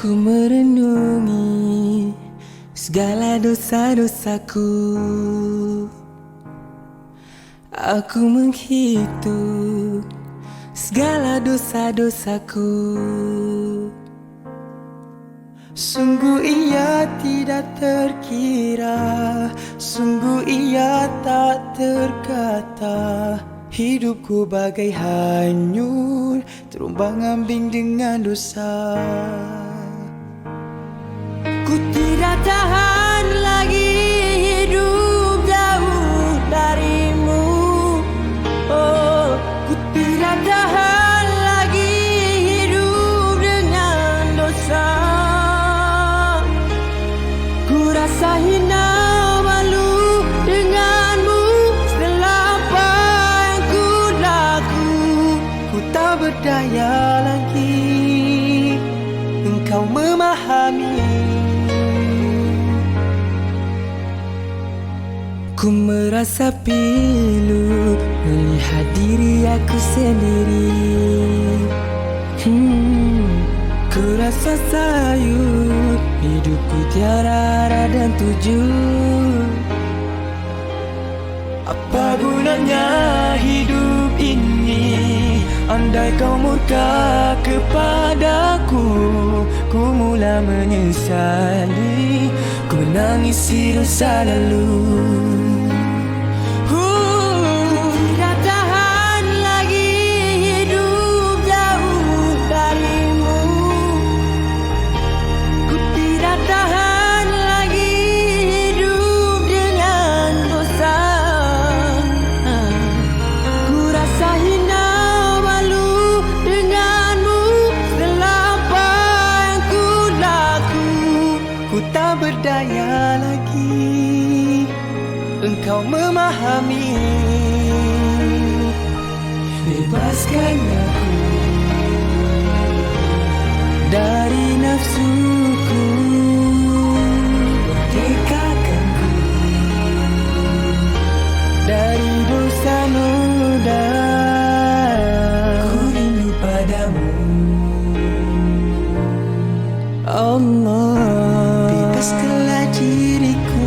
Ku merenungi segala dosa-dosaku. Aku menghitung segala dosa-dosaku. Sungguh ia tidak terkira, sungguh ia tak terkata. Hidupku bagai hanyut, terombang-ambing dengan dosa. Ku tidak tahan lagi hidup jauh darimu. Oh, ku tidak tahan lagi hidup dengan dosa. Ku rasa hina malu denganmu setelah apa yang ku laku. Ku tak berdaya lagi, engkau memahami. Ku merasa pilu melihat diri aku sendiri. Ku rasa sayu, hidupku tiada arah dan tujuan. Apa gunanya hidup ini andai kau murka kepadaku? Ku mula menyesali, ku menangisi dosa lalu. Tidak tahan lagi hidup jauh darimu. Ku tidak tahan lagi hidup dengan dosa. Ku rasa hina malu denganmu setelah apa yang ku laku. Ku tak berdaya lagi, engkau memahami. Bebaskan aku dari nafsuku, merdekakanku dari dosa noda. Ku rindu padamu, Allah. Bebaskanlah diriku.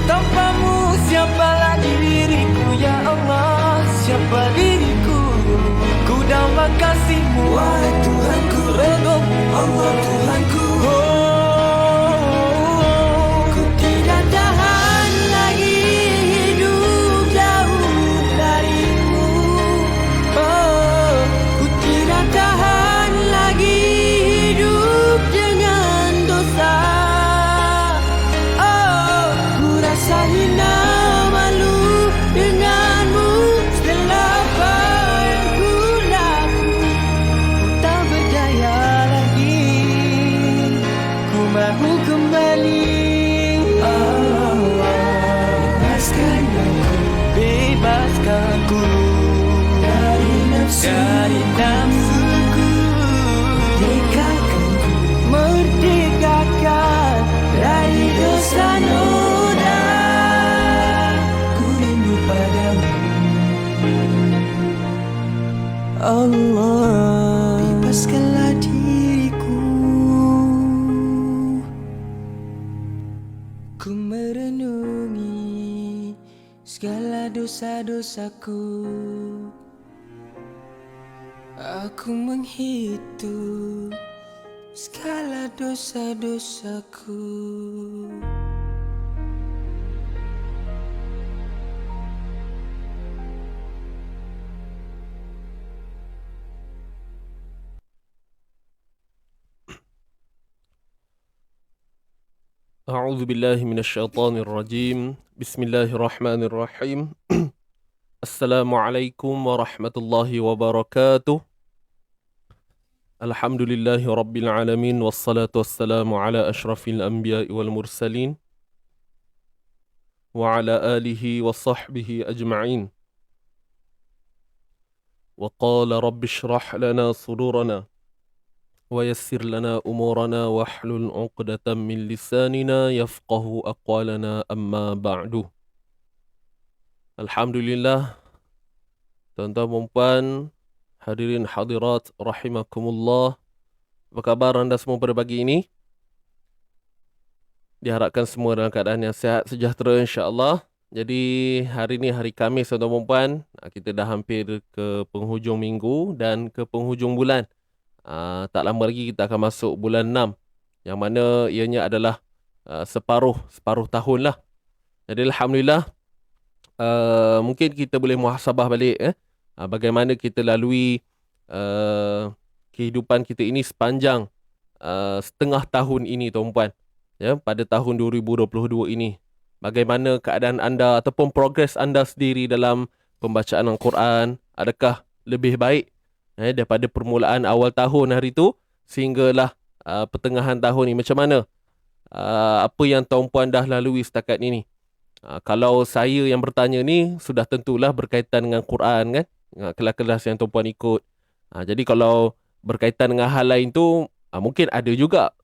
Tanpamu siapalah diriku, ya Allah. Siapa diriku? Ku dambakan kasih-Mu, wahai Tuhanku. Redha-Mu, Allah Tuhanku. Ku tidak tahan lagi hidup jauh darimu. Oh, ku tidak tahan lagi hidup dengan dosa. Oh, ku rasa hina malu denganmu setelah apa yang ku laku. Ku tak berdaya lagi, ku mahu kembali. Bebaskan aku, bebaskan ku dari nafsuku, merdekakanku, merdekakan dari dosa noda. Ku rindu padamu, Allah. Bebaskanlah diriku. Ku merenungi segala dosa-dosaku. Aku menghitung segala dosa-dosaku. أعوذ بالله من الشيطان الرجيم بسم الله الرحمن الرحيم السلام عليكم ورحمة الله وبركاته الحمد لله رب العالمين والصلاة والسلام على أشرف الأنبياء والمرسلين وعلى آله وصحبه أجمعين وقال رب اشرح لنا صدورنا ويسر لنا أمورنا واحلل عقدة من لساننا يفقه أقوالنا أما بعد. Alhamdulillah, tuan-tuan dan puan, hadirin hadirat rahimakumullah, Apa khabar anda semua pada pagi ini? Diharapkan semua dalam keadaan yang sihat sejahtera insya-Allah. Jadi hari ni hari Khamis tuan-tuan dan puan. Kita dah hampir ke penghujung minggu dan ke penghujung bulan. Tak lama lagi kita akan masuk bulan 6, yang mana ianya adalah separuh tahun lah. Jadi alhamdulillah, mungkin kita boleh muhasabah balik bagaimana kita lalui kehidupan kita ini sepanjang setengah tahun ini tuan-puan, ya, pada tahun 2022 ini. Bagaimana keadaan anda ataupun progres anda sendiri dalam pembacaan Al-Quran? Adakah lebih baik daripada permulaan awal tahun hari itu sehinggalah pertengahan tahun ini? Macam mana? Apa yang tuan-puan dah lalui setakat ini? Kalau saya yang bertanya ni, sudah tentulah berkaitan dengan Quran kan, kelas-kelas yang tuan-puan ikut. Jadi kalau berkaitan dengan hal lain tu, mungkin ada juga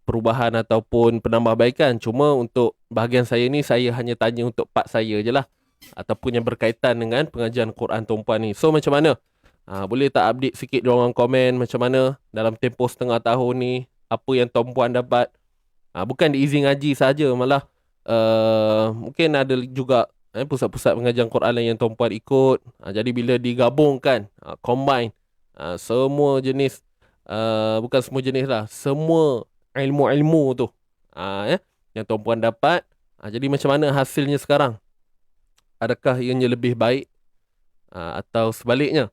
perubahan ataupun penambahbaikan. Cuma untuk bahagian saya ni, saya hanya tanya untuk part saya je lah, ataupun yang berkaitan dengan pengajian Quran tuan-puan ni. So macam mana? Boleh tak update sikit diorang komen macam mana dalam tempoh setengah tahun ni, apa yang tuan-puan dapat. Bukan di Easy Ngaji saja, malah mungkin ada juga pusat-pusat pengajian Quran lain yang tuan-puan ikut. Jadi bila digabungkan, combine semua jenis, bukan semua jenis lah, semua ilmu-ilmu tu yang tuan-puan dapat, jadi macam mana hasilnya sekarang? Adakah ianya lebih baik atau sebaliknya?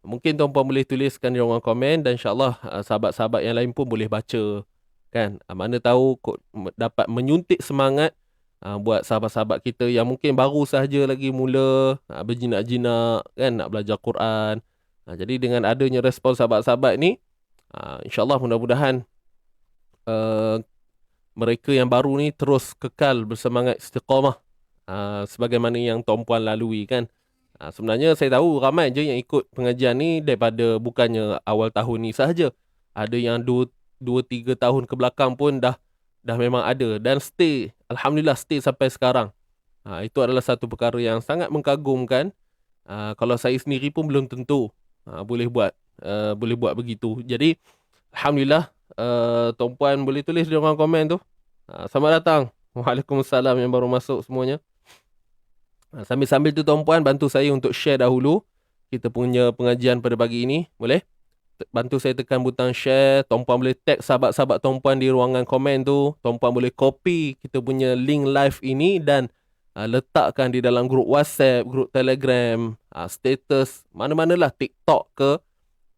Mungkin tuan-puan boleh tuliskan di ruangan komen, dan insyaAllah sahabat-sahabat yang lain pun boleh baca kan. Mana tahu dapat menyuntik semangat buat sahabat-sahabat kita yang mungkin baru sahaja lagi mula berjinak-jinak kan, nak belajar Quran. Jadi dengan adanya respon sahabat-sahabat ni, insyaAllah mudah-mudahan mereka yang baru ni terus kekal bersemangat istiqamah sebagaimana yang tuan-puan lalui kan. Sebenarnya saya tahu ramai je yang ikut pengajian ni daripada bukannya awal tahun ni sahaja. Ada yang 2-3 tahun ke belakang pun dah memang ada dan stay, alhamdulillah stay sampai sekarang. Itu adalah satu perkara yang sangat mengagumkan. Kalau saya sendiri pun belum tentu boleh buat begitu. Jadi alhamdulillah, tuan-puan boleh tulis di ruang komen tu. Selamat datang. Waalaikumsalam yang baru masuk semuanya. Sambil-sambil tu tuan-puan bantu saya untuk share dahulu kita punya pengajian pada pagi ini. Boleh? Bantu saya tekan butang share. Tuan-puan boleh tag sahabat-sahabat tuan-puan di ruangan komen tu. Tuan-puan boleh copy kita punya link live ini dan letakkan di dalam grup WhatsApp, grup Telegram, status, mana-manalah, TikTok ke,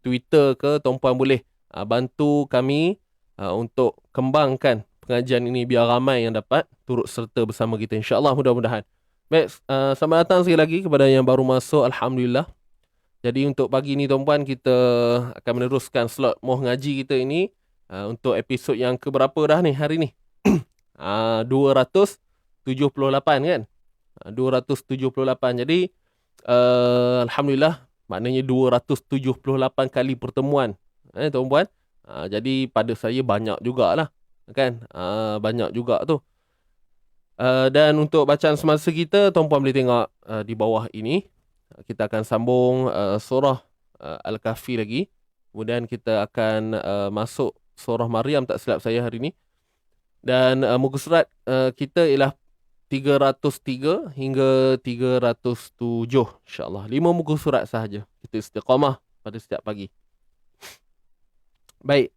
Twitter ke. Tuan-puan boleh bantu kami untuk kembangkan pengajian ini biar ramai yang dapat turut serta bersama kita, insyaAllah, mudah-mudahan. Baik, selamat datang sekali lagi kepada yang baru masuk, alhamdulillah. Jadi untuk pagi ni tuan-puan, kita akan meneruskan slot Moh Ngaji kita ini untuk episod yang keberapa dah ni hari ni? 278 kan? 278. Jadi alhamdulillah, maknanya 278 kali pertemuan tuan-puan. Jadi pada saya banyak jugalah kan? Banyak juga tu. Dan untuk bacaan semasa kita, tuan-puan boleh tengok di bawah ini. Kita akan sambung surah Al-Kahfi lagi. Kemudian kita akan masuk surah Maryam, tak silap saya hari ini. Dan muka surat kita ialah 303 hingga 307, insyaAllah. 5 muka surat sahaja. Kita istiqamah pada setiap pagi. Baik,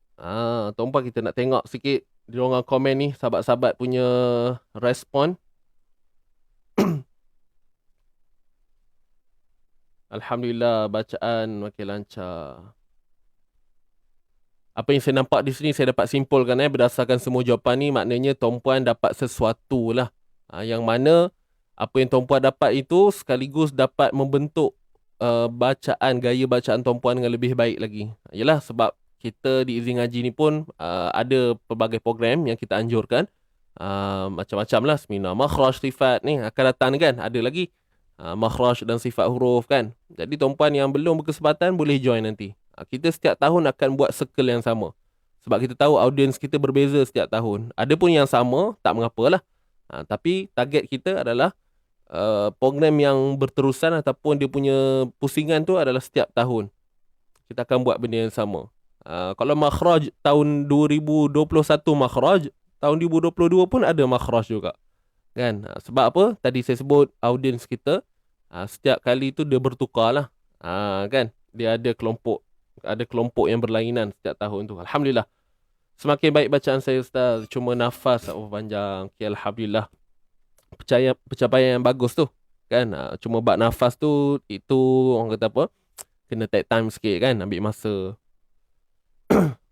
tuan-puan, kita nak tengok sikit di ruangan komen ni, sahabat-sahabat punya respon. Alhamdulillah, bacaan makin lancar. Apa yang saya nampak di sini, saya dapat simpulkan berdasarkan semua jawapan ni, maknanya tuan-puan dapat sesuatu lah. Yang mana apa yang tuan-puan dapat itu sekaligus dapat membentuk gaya bacaan tuan-puan dengan lebih baik lagi. Yalah, sebab kita di Easy Ngaji ni pun ada pelbagai program yang kita anjurkan. Macam-macam lah, seminar makhraj, sifat ni akan datang kan. Ada lagi makhraj dan sifat huruf kan. Jadi tuan-puan yang belum berkesempatan boleh join nanti. Kita setiap tahun akan buat circle yang sama. Sebab kita tahu audiens kita berbeza setiap tahun. Ada pun yang sama, tak mengapalah. Tapi target kita adalah program yang berterusan ataupun dia punya pusingan tu adalah setiap tahun. Kita akan buat benda yang sama. Kalau makhraj tahun 2021 makhraj, tahun 2022 pun ada makhraj juga. Kan? Sebab apa? Tadi saya sebut audiens kita setiap kali tu dia bertukar lah. Kan? Dia ada kelompok yang berlainan setiap tahun tu. Alhamdulillah. Semakin baik bacaan saya, Ustaz. Cuma nafas panjang. Okay, Alhamdulillah. Pencapaian yang bagus tu. Kan? Cuma bab nafas tu, itu orang kata apa? Kena take time sikit kan? Ambil masa.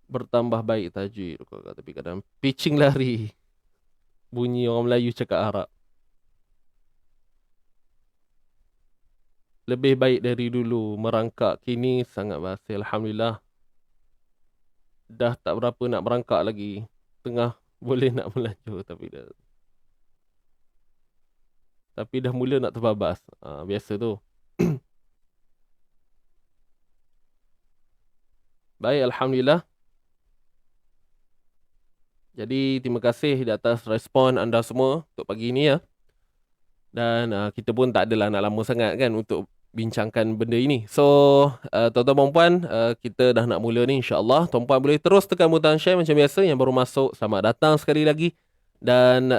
Bertambah baik tajwid. Tapi kadang pitching lari. Bunyi orang Melayu cakap Arab. Lebih baik dari dulu. Merangkak kini sangat berhasil. Alhamdulillah. Dah tak berapa nak merangkak lagi. Tengah boleh nak melaju. Tapi dah mula nak terbabas. Biasa tu. Baik, Alhamdulillah. Jadi terima kasih di atas respon anda semua untuk pagi ni ya. Dan kita pun tak adalah nak lama sangat kan untuk bincangkan benda ini. So, tuan-tuan dan puan, kita dah nak mula ni insya-Allah. Tuan-puan boleh terus tekan butang share macam biasa. Yang baru masuk, selamat datang sekali lagi. Dan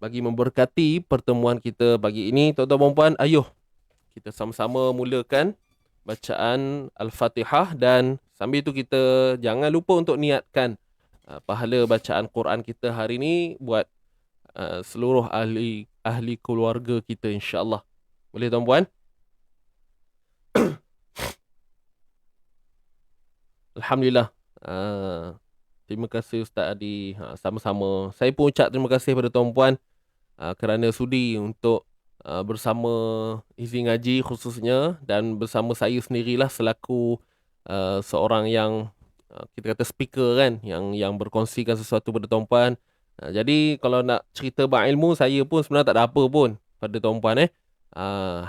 bagi memberkati pertemuan kita pagi ini, tuan-tuan dan puan, ayuh kita sama-sama mulakan bacaan Al-Fatihah. Dan sambil tu kita jangan lupa untuk niatkan pahala bacaan Quran kita hari ni buat seluruh ahli keluarga kita insya-Allah. Boleh tuan-puan? Alhamdulillah. Terima kasih Ustaz Adi. Sama-sama. Saya pun ucap terima kasih pada tuan-puan kerana sudi untuk bersama Izzy Ngaji khususnya dan bersama saya sendirilah selaku seorang yang kita kata speaker kan, yang berkongsikan sesuatu pada tuan-puan. Jadi kalau nak cerita bab ilmu, saya pun sebenarnya tak ada apa pun pada tuan-puan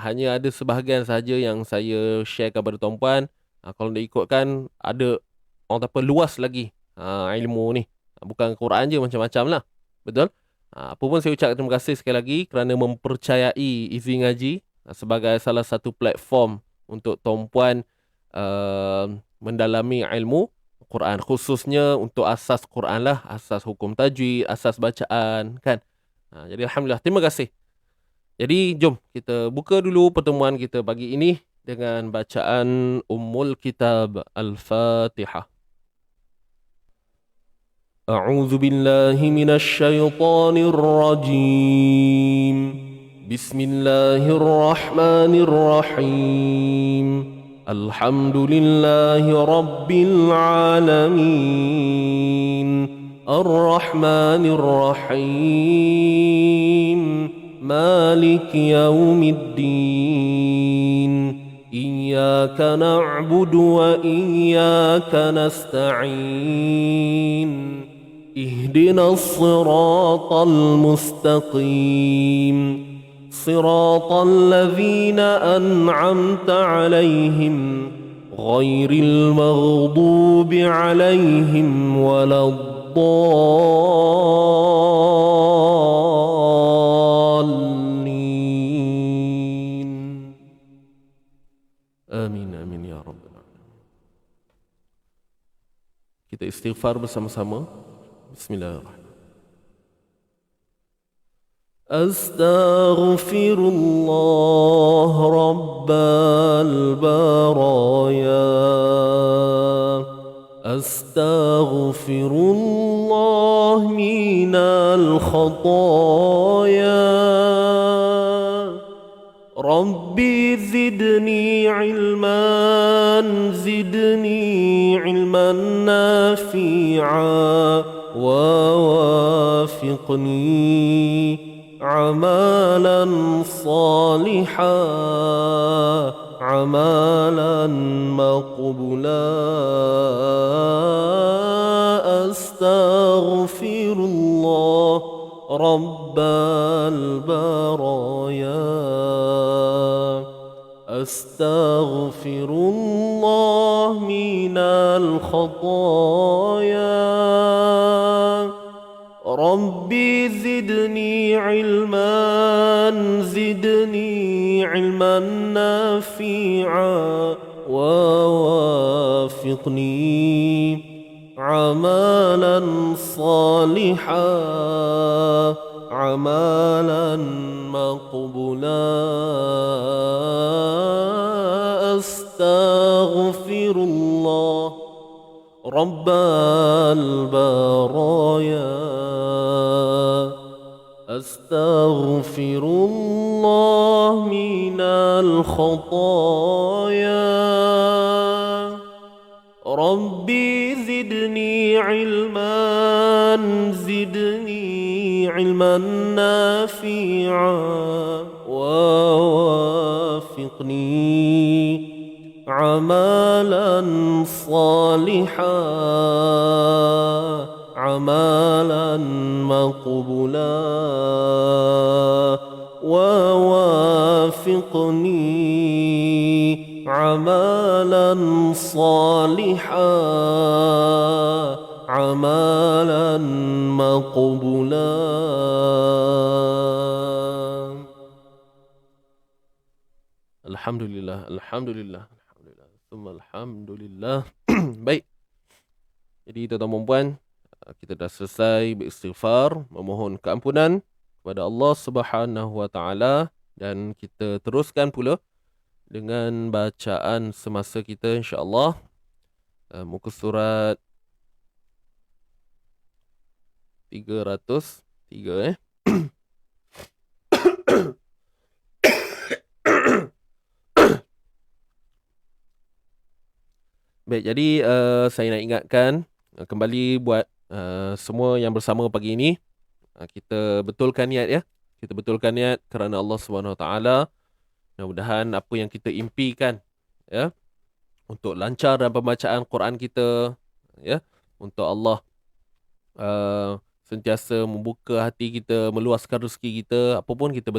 hanya ada sebahagian saja yang saya sharekan pada tuan-puan. Kalau nak ikutkan, ada orang apa luas lagi ilmu ni. Bukan Quran je, macam-macam lah. Betul? Apa pun saya ucapkan terima kasih sekali lagi kerana mempercayai Izzy Ngaji sebagai salah satu platform untuk tuan-puan mendalami ilmu Quran, khususnya untuk asas Quran lah, asas hukum tajwid, asas bacaan kan. Jadi Alhamdulillah, terima kasih. Jadi jom kita buka dulu pertemuan kita pagi ini dengan bacaan Ummul Kitab Al-Fatihah. A'udzu billahi minasy syaithanir rajim. Bismillahirrahmanirrahim. Alhamdulillahi Rabbil Alamin. Ar-Rahmanir Rahim. Maliki Yawmiddin. Iyyaka na'budu wa iyyaka nasta'in. Ihdinas siratal mustaqim. صراط الذين أنعمت عليهم غير المغضوب عليهم ولا الضالين آمين آمين يا رب العالمين. Kita istighfar bersama-sama. Bismillahirrahmanirrahim. أستغفر الله رب البرايا. أستغفر الله من الخطايا. ربي زدني علما نافعا ووافقني عمالا صالحا عمالا مقبولا. أستغفر الله رب البرايا. أستغفر الله من الخطايا. ربي زدني علما علما نافعا ووافقني عملا صالحا عملا مقبولا أستغفر الله رب البرايا أستغفر الله من الخطايا ربي زدني علما نافعا ووافقني عملا صالحا عملا مقبولا ووافقني عملا صالحا عملا مقبولا. Alhamdulillah, Alhamdulillah, Alhamdulillah, Tsumma Alhamdulillah. Baik, jadi tuan-tuan dan puan, kita dah selesai beristighfar, memohon keampunan kepada Allah Subhanahu Wa Taala, dan kita teruskan pula dengan bacaan semasa kita, insya-Allah. Muka surat 303 Baik, jadi saya nak ingatkan kembali buat semua yang bersama pagi ini, kita betulkan niat ya. Kita betulkan niat kerana Allah Subhanahu Wa Taala. Mudah-mudahan apa yang kita impikan ya, untuk lancar dalam pembacaan Quran kita ya, untuk Allah sentiasa membuka hati kita, meluaskan rezeki kita, apapun kita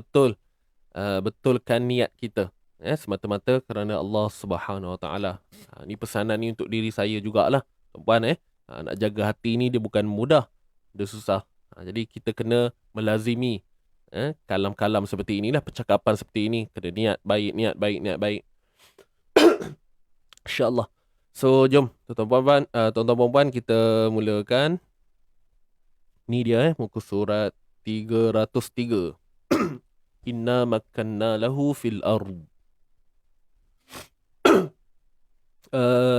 betulkan niat kita ya, semata-mata kerana Allah Subhanahu Wa Taala. Ni pesanan ni untuk diri saya jugalah, tuan-puan nak jaga hati ni dia bukan mudah, dia susah. Jadi kita kena melazimi kalam-kalam seperti inilah, percakapan seperti ini, kena niat baik. InsyaAllah. So jom tuan-tuan puan, kita mulakan. Ni dia muka surat 303. Inna makkanna lahu fil ard.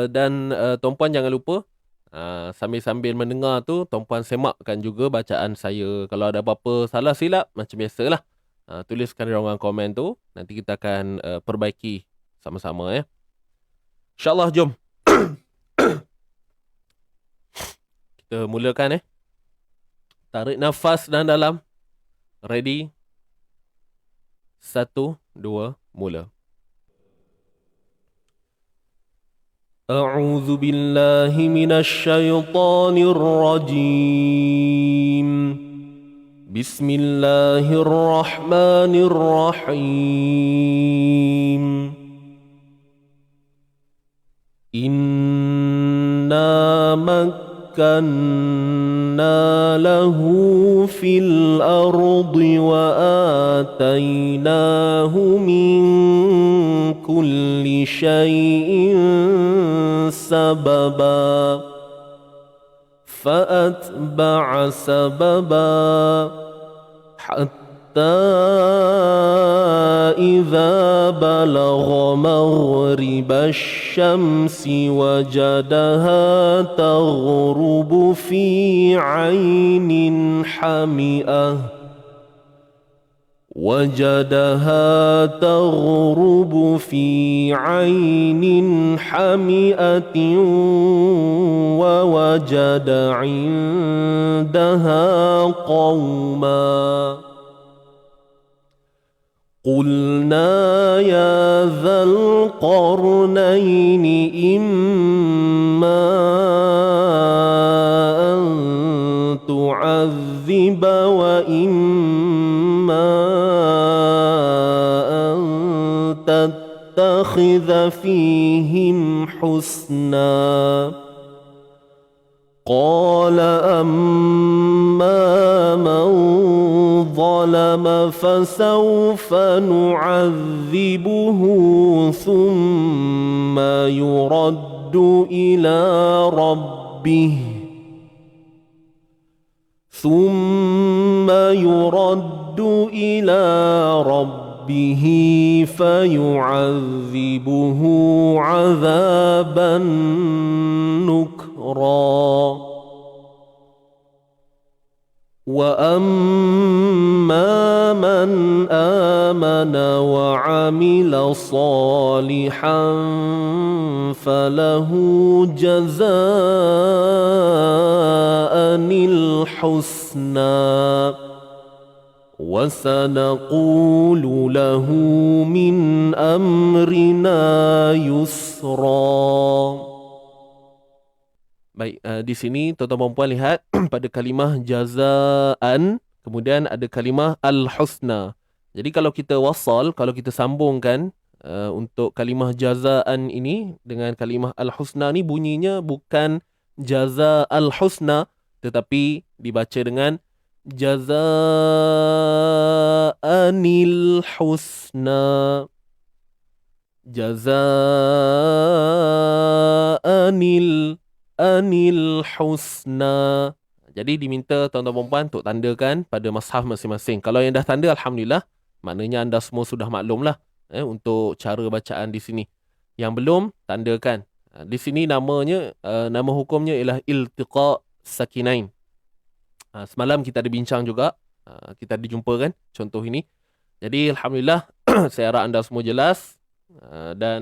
Dan tuan-puan jangan lupa sambil-sambil mendengar tu, tuan-puan semakkan juga bacaan saya. Kalau ada apa-apa salah silap, macam biasalah, tuliskan di ruangan komen tu, nanti kita akan perbaiki sama-sama ya. InsyaAllah, jom. Kita mulakan Tarik nafas dalam dalam. Ready? 1, 2, mula. أعوذ بالله من الشيطان الرجيم بسم الله الرحمن الرحيم إنا مكنا له في الأرض وآتيناه من كل شيء سببا فأتبع سببا حتى إذا بلغ مغرب الشمس وجدها تغرب في عين حمئة ووجد عندها قوما قلنا يا ذا القرنين إما أن تعذب وإما أن تتخذ فيهم حسنا قال أما من ظلم فسوف نعذبه ثم يرد إلى ربه فيعذبه عذابا نكرا وأما من آمن وعمل صالحا فله جزاء الحسنى وسنقول له من أمرنا يسرا. Baik, di sini tuan-tuan dan puan lihat pada kalimah jazaan, kemudian ada kalimah al-husna. Jadi kalau kita wasal, kalau kita sambungkan untuk kalimah jazaan ini dengan kalimah al-husna ni bunyinya bukan jaza al-husna tetapi dibaca dengan jaza'anil husna. Jaza'anil husna. Jadi diminta tuan-tuan dan puan untuk tandakan pada mushaf masing-masing. Kalau yang dah tanda, alhamdulillah, maknanya anda semua sudah maklum lah untuk cara bacaan di sini. Yang belum, tandakan. Di sini namanya, nama hukumnya ialah iltiqa sakinain. Semalam kita ada bincang juga, kita ada jumpa kan contoh ini. Jadi alhamdulillah saya harap anda semua jelas dan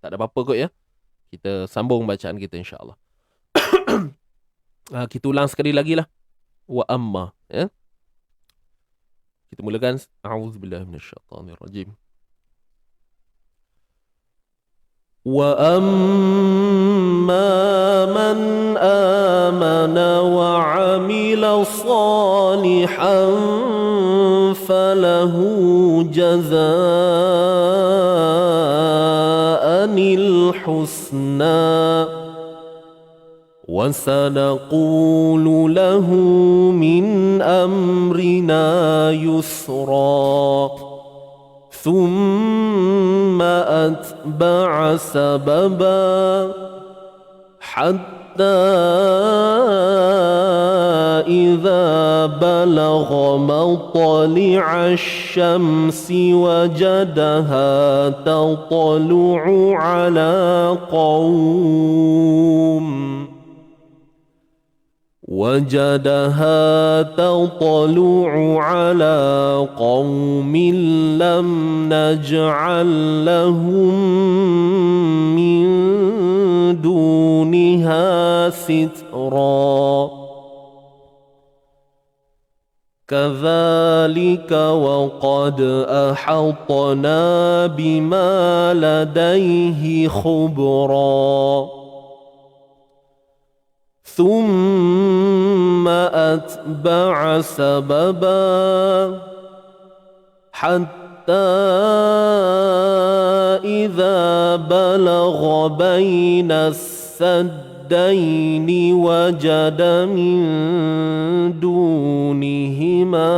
tak ada apa-apa kot ya. Kita sambung bacaan kita insya-Allah. Kita ulang sekali lagi lah. Wa amma ya. Kita mulakan a'udzubillahi minasyaitonirrajim. وَأَمَّا مَنْ آمَنَ وَعَمِلَ صَالِحًا فَلَهُ جَزَاءً الْحُسْنَى وَسَنَقُولُ لَهُ مِنْ أَمْرِنَا يُسْرًا ثم أتبع سببا حتى إذا بلغ مطلع الشمس وجدها تطلع على قوم لم نجعل لهم من دونها سترا كذلك وقد أحطنا بما لديه خبرا ثم أتبع سببا حتى إذا بلغ بين السدين وجد من دونهما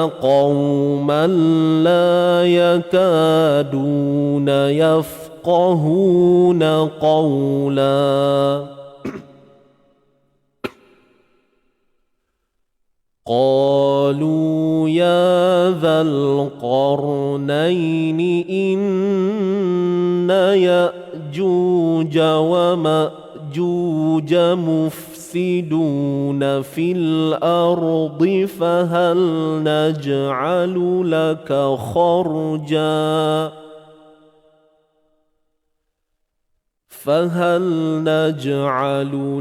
قوما لا يكادون يفقهون قولا قالوا يا ذا القرنين إن يأجوج ومأجوج مفسدون في الأرض فهل نجعل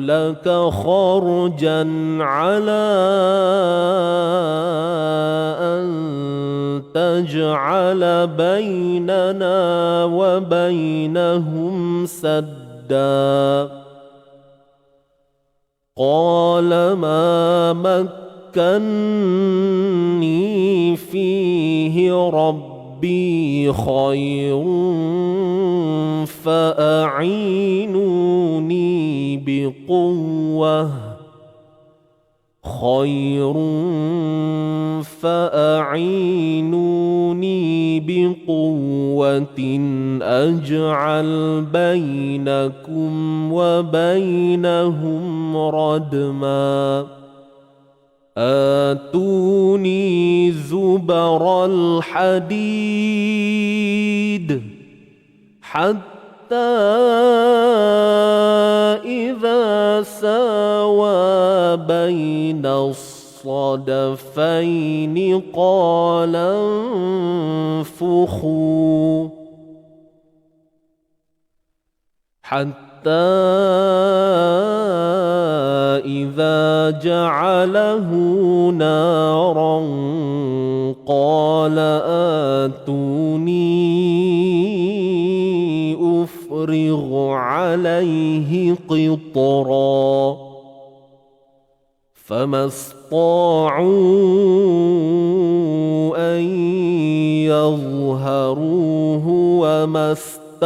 لك خرجا على أن تجعل بيننا وبينهم سدا قال ما مكني فيه ربي خير فأعينوني بقوة أجعل بينكم وبينهم ردما آتوني زبر الحديد حتى إذا ساوى بين الصدفين قال انفخوا حتى إذا جعله نارا قال آتوني أفرغ عليه قطرا فما استطاعوا أن يظهروه وما استطاعوا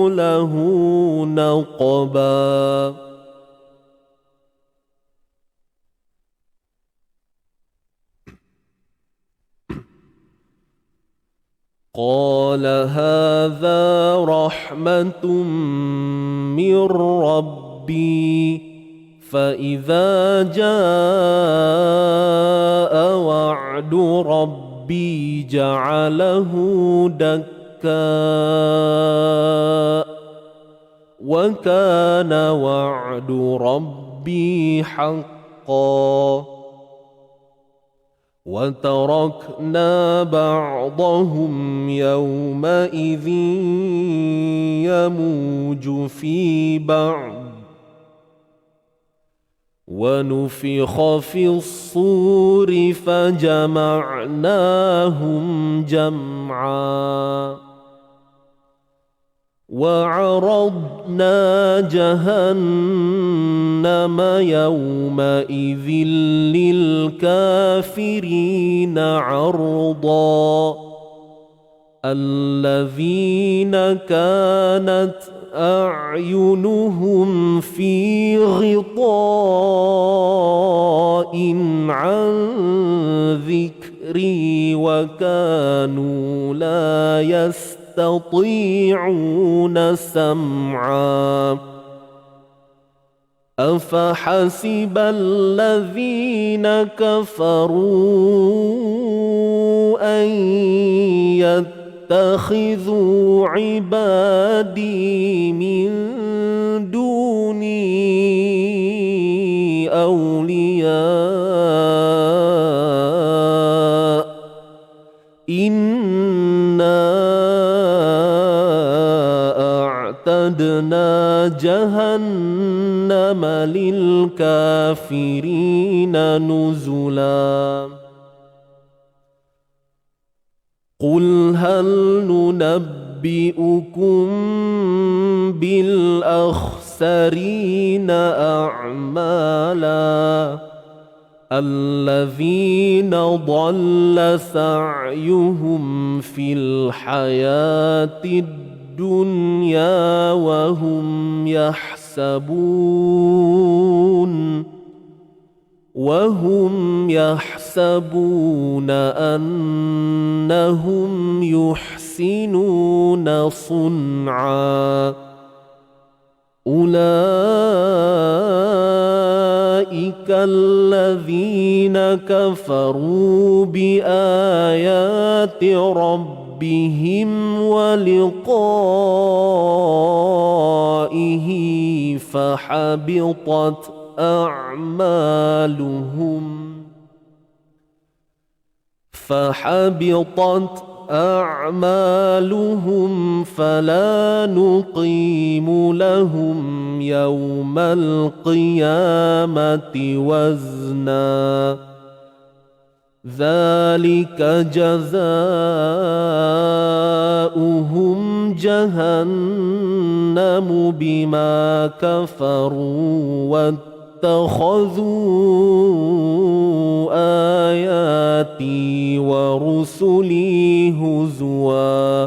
له نقبا قال هذا رحمة من ربي فإذا جاء وعد ربي جعله دكا وكان وعد ربي حقا وتركنا بعضهم يومئذ يموج في بعض ونفخ في الصور فجمعناهم جمعا وعرضنا جهنم يومئذ للكافرين عرضا الذين كانت أعينهم في غطاء عن ذكري وكانوا لا يستطيعون سمعا أفحسب الذين كفروا أن يتخذوا عبادي من دوني أولياء إنا أعتدنا جهنم للكافرين نزلا قل هل ننبئكم بالأخسرين أعمالا الذين ضل سعيهم في الحياة الدنيا وهم يحسبون أنهم يحسنون صنعا أولئك الذين كفروا بآيات ربهم ولقائه فحبطت أعمالهم فلا نقيم لهم يوم القيامة وزنا ذلك جزاؤهم جهنم بما كفروا واتخذوا آياتي ورسلي هزوا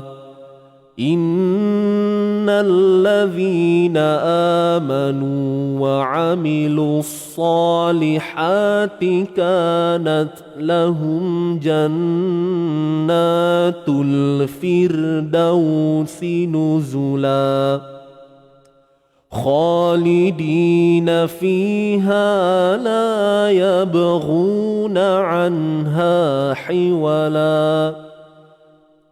إن الذين آمنوا وعملوا الصالحات كانت لهم جنات الفردوس نزلا خالدين فيها لا يبغون عنها حولا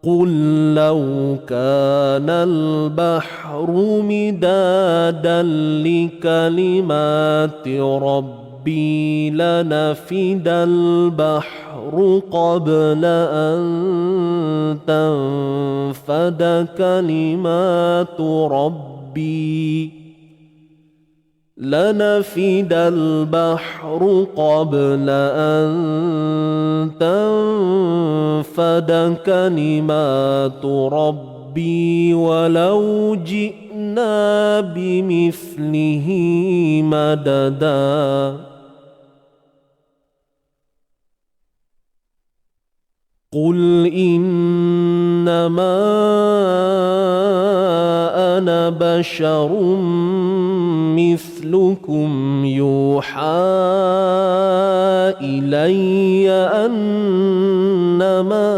قل لو كان البحر مدادا لكلمات ربي لنفد البحر قبل أن تنفد كلمات ربي لنفد البحر قبل أن تنفد كلمات ربي ولو جئنا بمثله مددا قل إنما أنا بشر مثلكم يوحى إلي أنما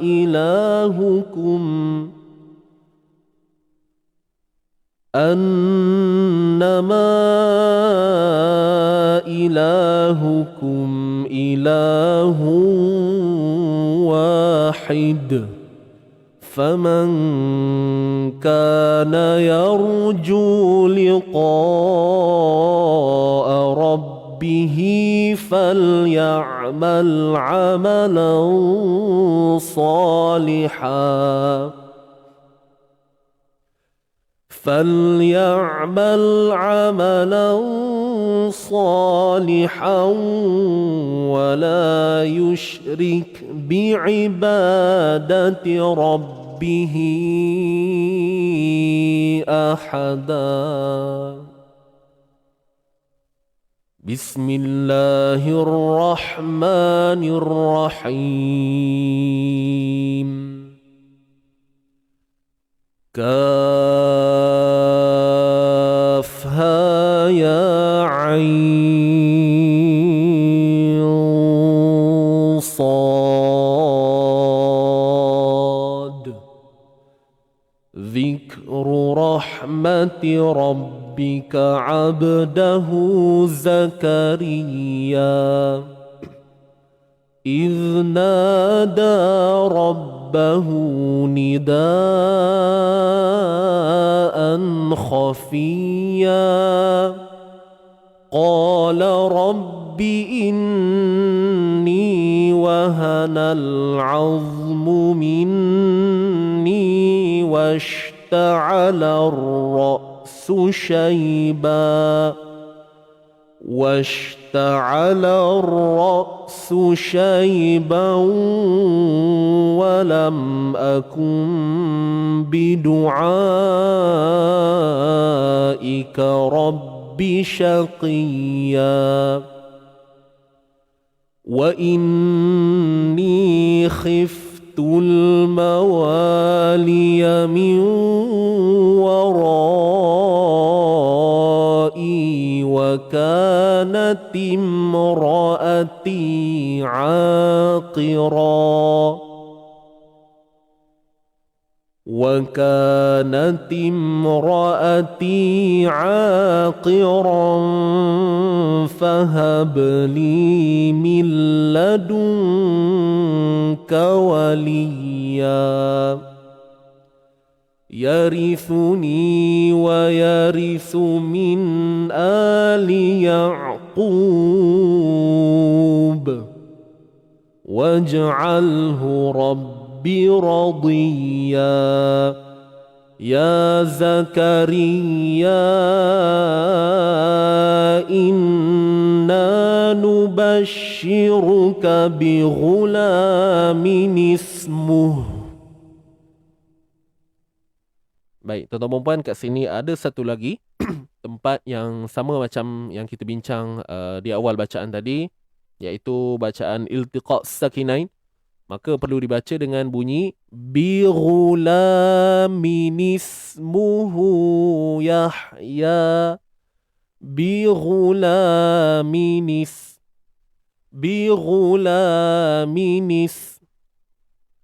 إلهكم إله واحد فمن كان يرجو لقاء ربه فليعمل عملا صالحا ولا يشرك بعبادة ربه أحدا. بسم الله الرحمن الرحيم. كافها يا عين صاد. ذكر رحمة ربك عبده زكريا إذ نادى ربه نداء خفيا قال رب إني وهن العظم مني واشتعل الرأس شيبا ولم أكن بدعائك رب شقيا وإني خفت الموالي من ورائي وكانت امرأتي عاقرا فهب لي من لدنك وليا يرثني ويرث من آل يعقوب واجعله ربي رضيا. يا زكريا إنا نبشرك بغلام اسمه. Baik, tuan-tuan dan puan, kat sini ada satu lagi tempat yang sama macam yang kita bincang di awal bacaan tadi, iaitu bacaan iltiqa' sakinain. Maka perlu dibaca dengan bunyi bi ghulamin ismuhu Yahya, bi ghulamin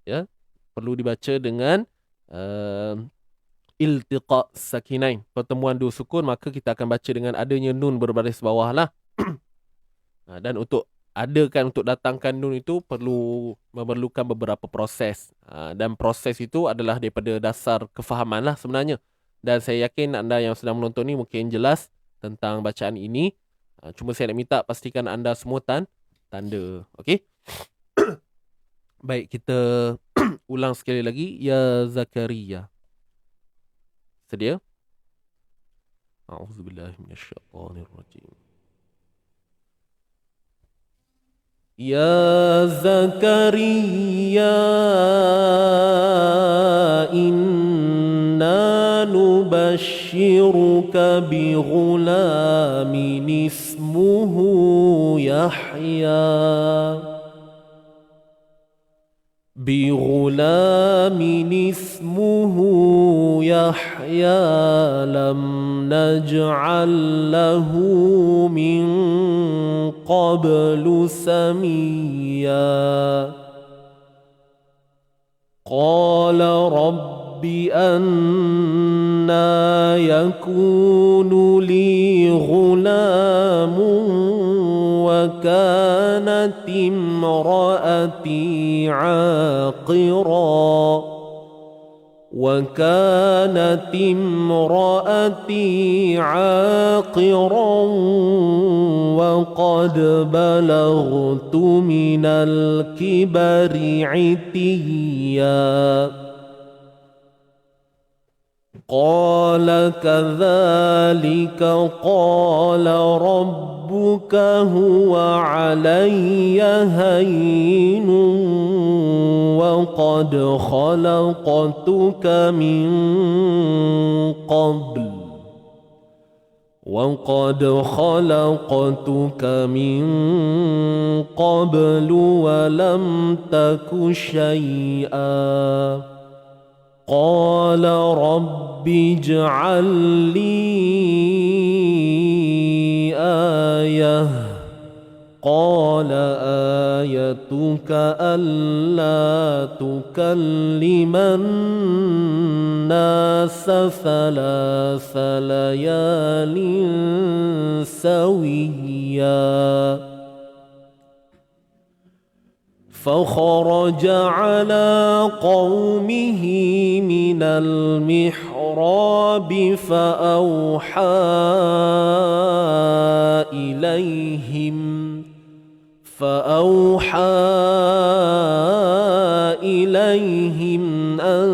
ya, perlu dibaca dengan iltiqa' sakinain, pertemuan dua sukun, maka kita akan baca dengan adanya nun berbaris bawah lah. Dan untuk datangkan nun itu memerlukan beberapa proses. Dan proses itu adalah daripada dasar kefahaman lah sebenarnya. Dan saya yakin anda yang sedang menonton ni mungkin jelas tentang bacaan ini. Cuma saya nak minta pastikan anda semua tanda. Okey? Baik, kita ulang sekali lagi. Ya Zakaria. Sedia? A'udzubillahi minasyaitonirrajim. Ya Zakaria, inna nubashiruka bi ghulamin ismuhu Yahya, بغلام اسمه يحيى لم نجعل له من قبل سميا قال رب أنى يكون لي غلام وكانت امرأتي عاقرا وقد بلغت من الكبر عتيا قال كذلك قال ربك هو علي هين وقد خلقتك من قبل ولم تك شيئا قال رب اجعل لي آية قال آيتك ألا تكلم الناس 3 ليال سويا فخرج على قومه من المحراب فأوحى إليهم أن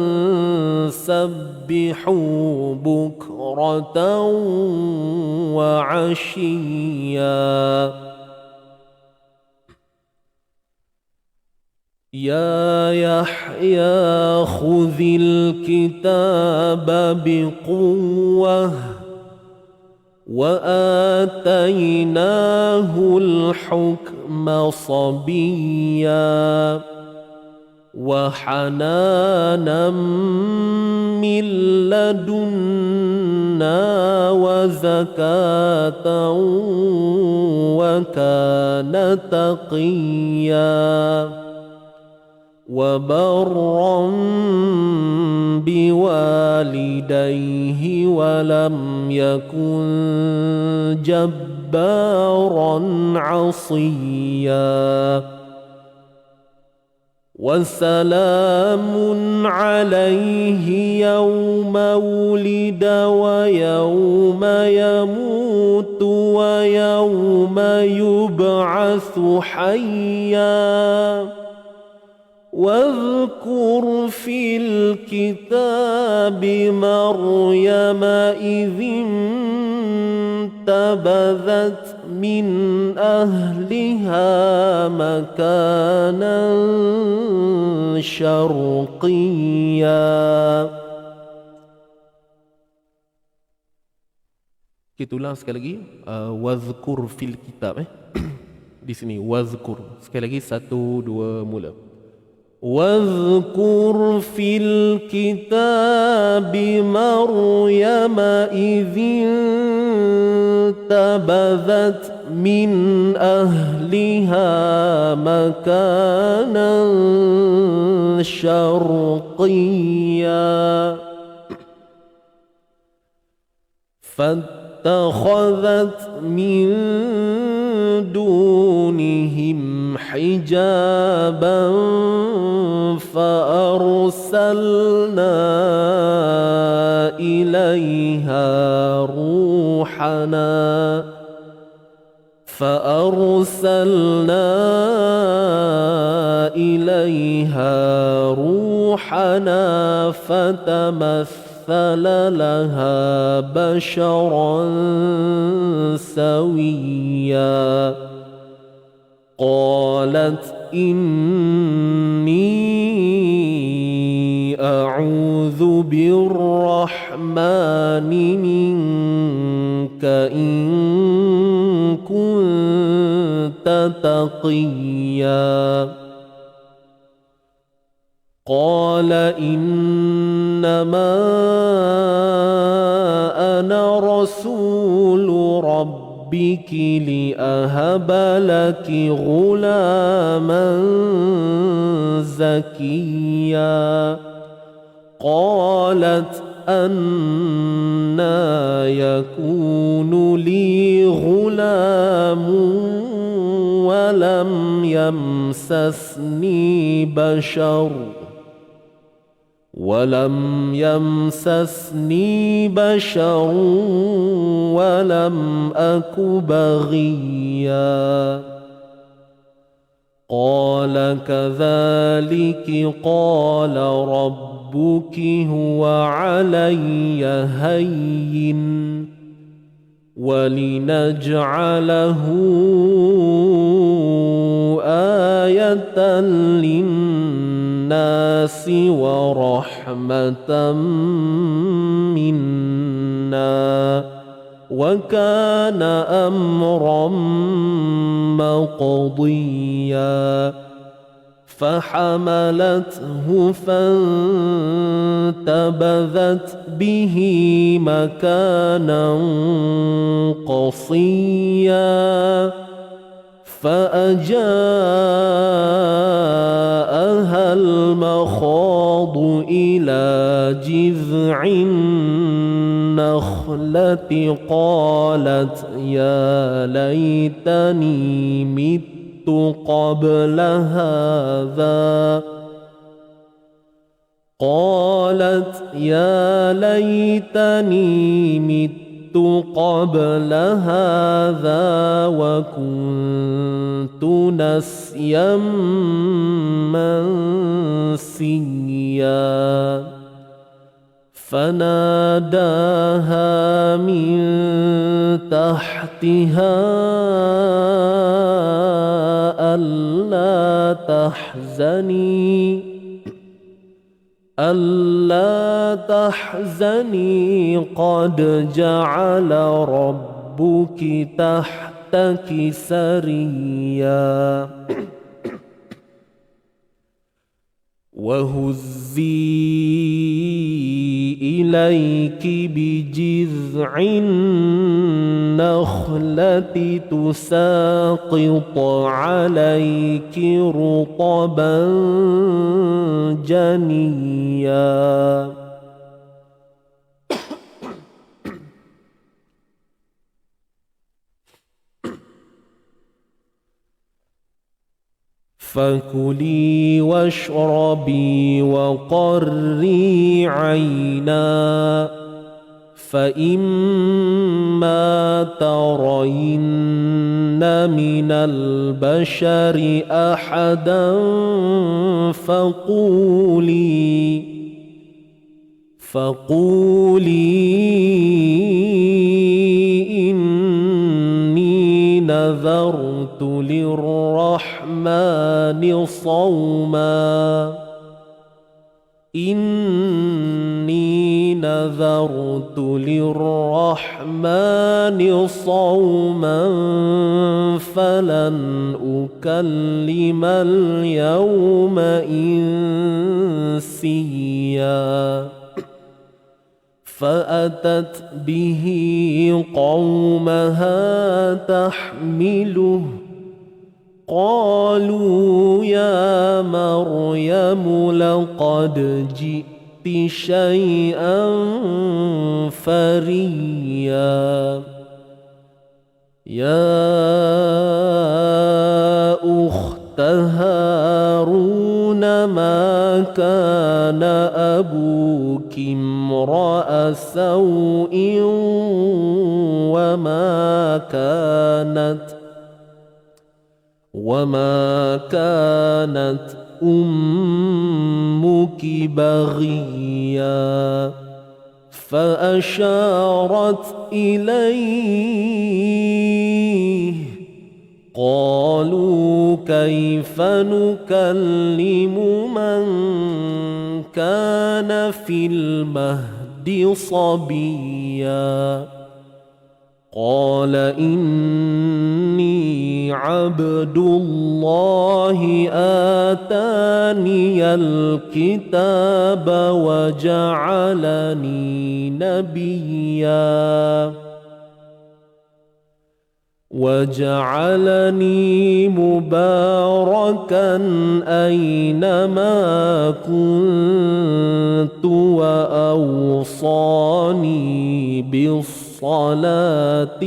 سبحوا بكرة وعشيا يا يحيى خذ الكتاب بقوة وآتيناه الحكم صبيا وحنانا من لدنا وزكاة وكان تقيا وبرا بوالديه ولم يكن جبارا عصيا وسلام عليه يوم ولد ويوم يموت ويوم يبعث حيا واذكر في الكتاب مريم إذ انتبذت من أهلها مكانا شرقيا Kita ulang sekali lagi. Wazkur fil kitab di sini wazkur. Sekali lagi 1 2 mula. واذكر في الكتاب مريم إذ انتبذت من أهلها مكانا شرقيا فاتخذت من دونهم حجابا فأرسلنا إليها روحنا فتمثل لها بشرا سويا قالت إني أعوذ بالرحمن منك إن كنت تقيا قال إنما أنا رسول ربك لأهب لك غلاما زكيا قالت أنى يكون لي غلام ولم يمسسني بشر ولم أك بغيا قال كذلك قال ربك هو علي هين ولنجعله آية للناس ورحمة منا وكان أمرا مقضيا فحملته فانتبذت به مكانا قصيا فأجاءها المخاض إلى جذع النخلة قالت يا ليتني مت قبل هذا وكنت نسيا منسيا فناداها من تحتها ألا تحزني قد جعل ربك تحتك سريا وهزي إليك بجذع النخلة تساقط عليك رطبا جنيا فكلي واشربي وقري عينا فإما ترين من البشر أحدا فقولي إني نذرت للرحمن صوما إني نذرت للرحمن صوما فلن أكلم اليوم إنسيا فأتت به قومها تحمله قالوا يا مريم لقد جئت شيئا فريا يا أخت هارون ما كان أبوك امرأ سوء وما كانت أمك بغيا فأشارت إليه قالوا كيف نكلم من كان في المهد صبيا قال إني عبد الله آتاني الكتاب وجعلني نبيا وجعلني مباركا أينما كنت وأوصاني بالصلاة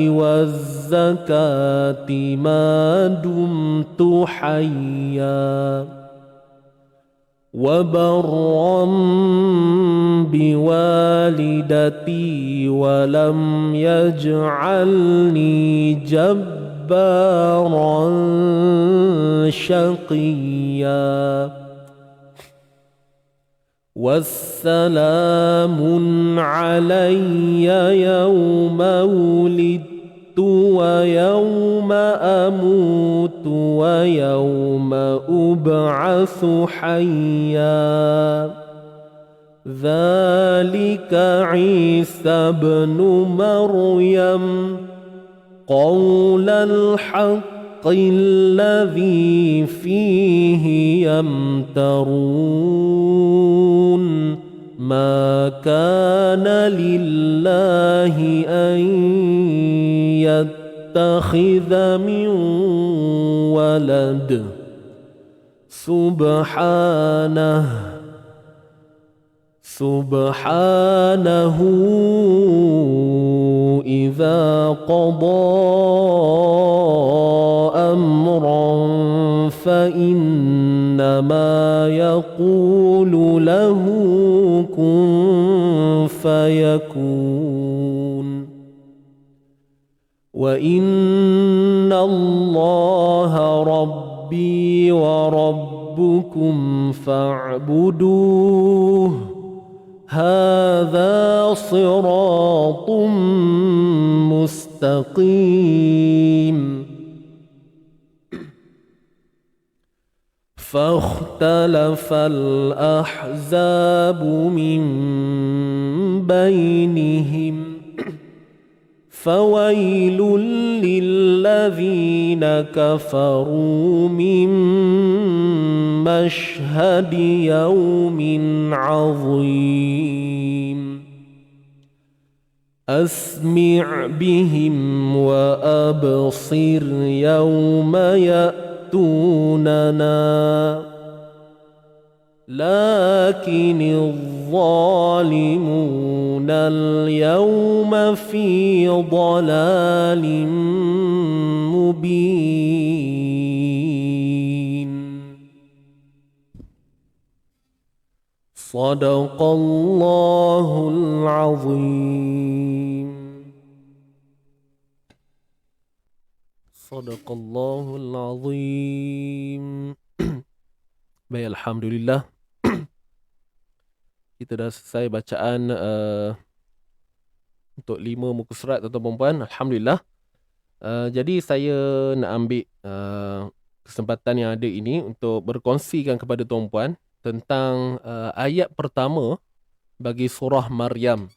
والزكاة ما دمت حيا وبرا بوالدتي ولم يجعلني جبارا شقيا والسلام علي يوم ولدت ويوم أموت ويوم أبعث حيا ذلك عيسى ابن مريم قول الحق الذي فيه يمترون ما كان لله أن يتخذ من ولد سبحانه إذا قضى أمرا فإنما يقول له كن فيكون وإن الله ربي وربكم فاعبدوه هذا صراط مستقيم فاختلف الأحزاب من بينهم فويل للذين كفروا من مشهد يوم عظيم أسمع بهم وأبصر يوم يأتوننا لكن الظالمون اليوم في ضلال مبين صدق الله العظيم صدق الله العظيم. Baik, Alhamdulillah. Kita dah selesai bacaan untuk 5 muka surat, tuan-tuan dan puan. Alhamdulillah. Jadi saya nak ambil kesempatan yang ada ini untuk berkongsikan kepada tuan-puan tentang ayat pertama bagi surah Maryam.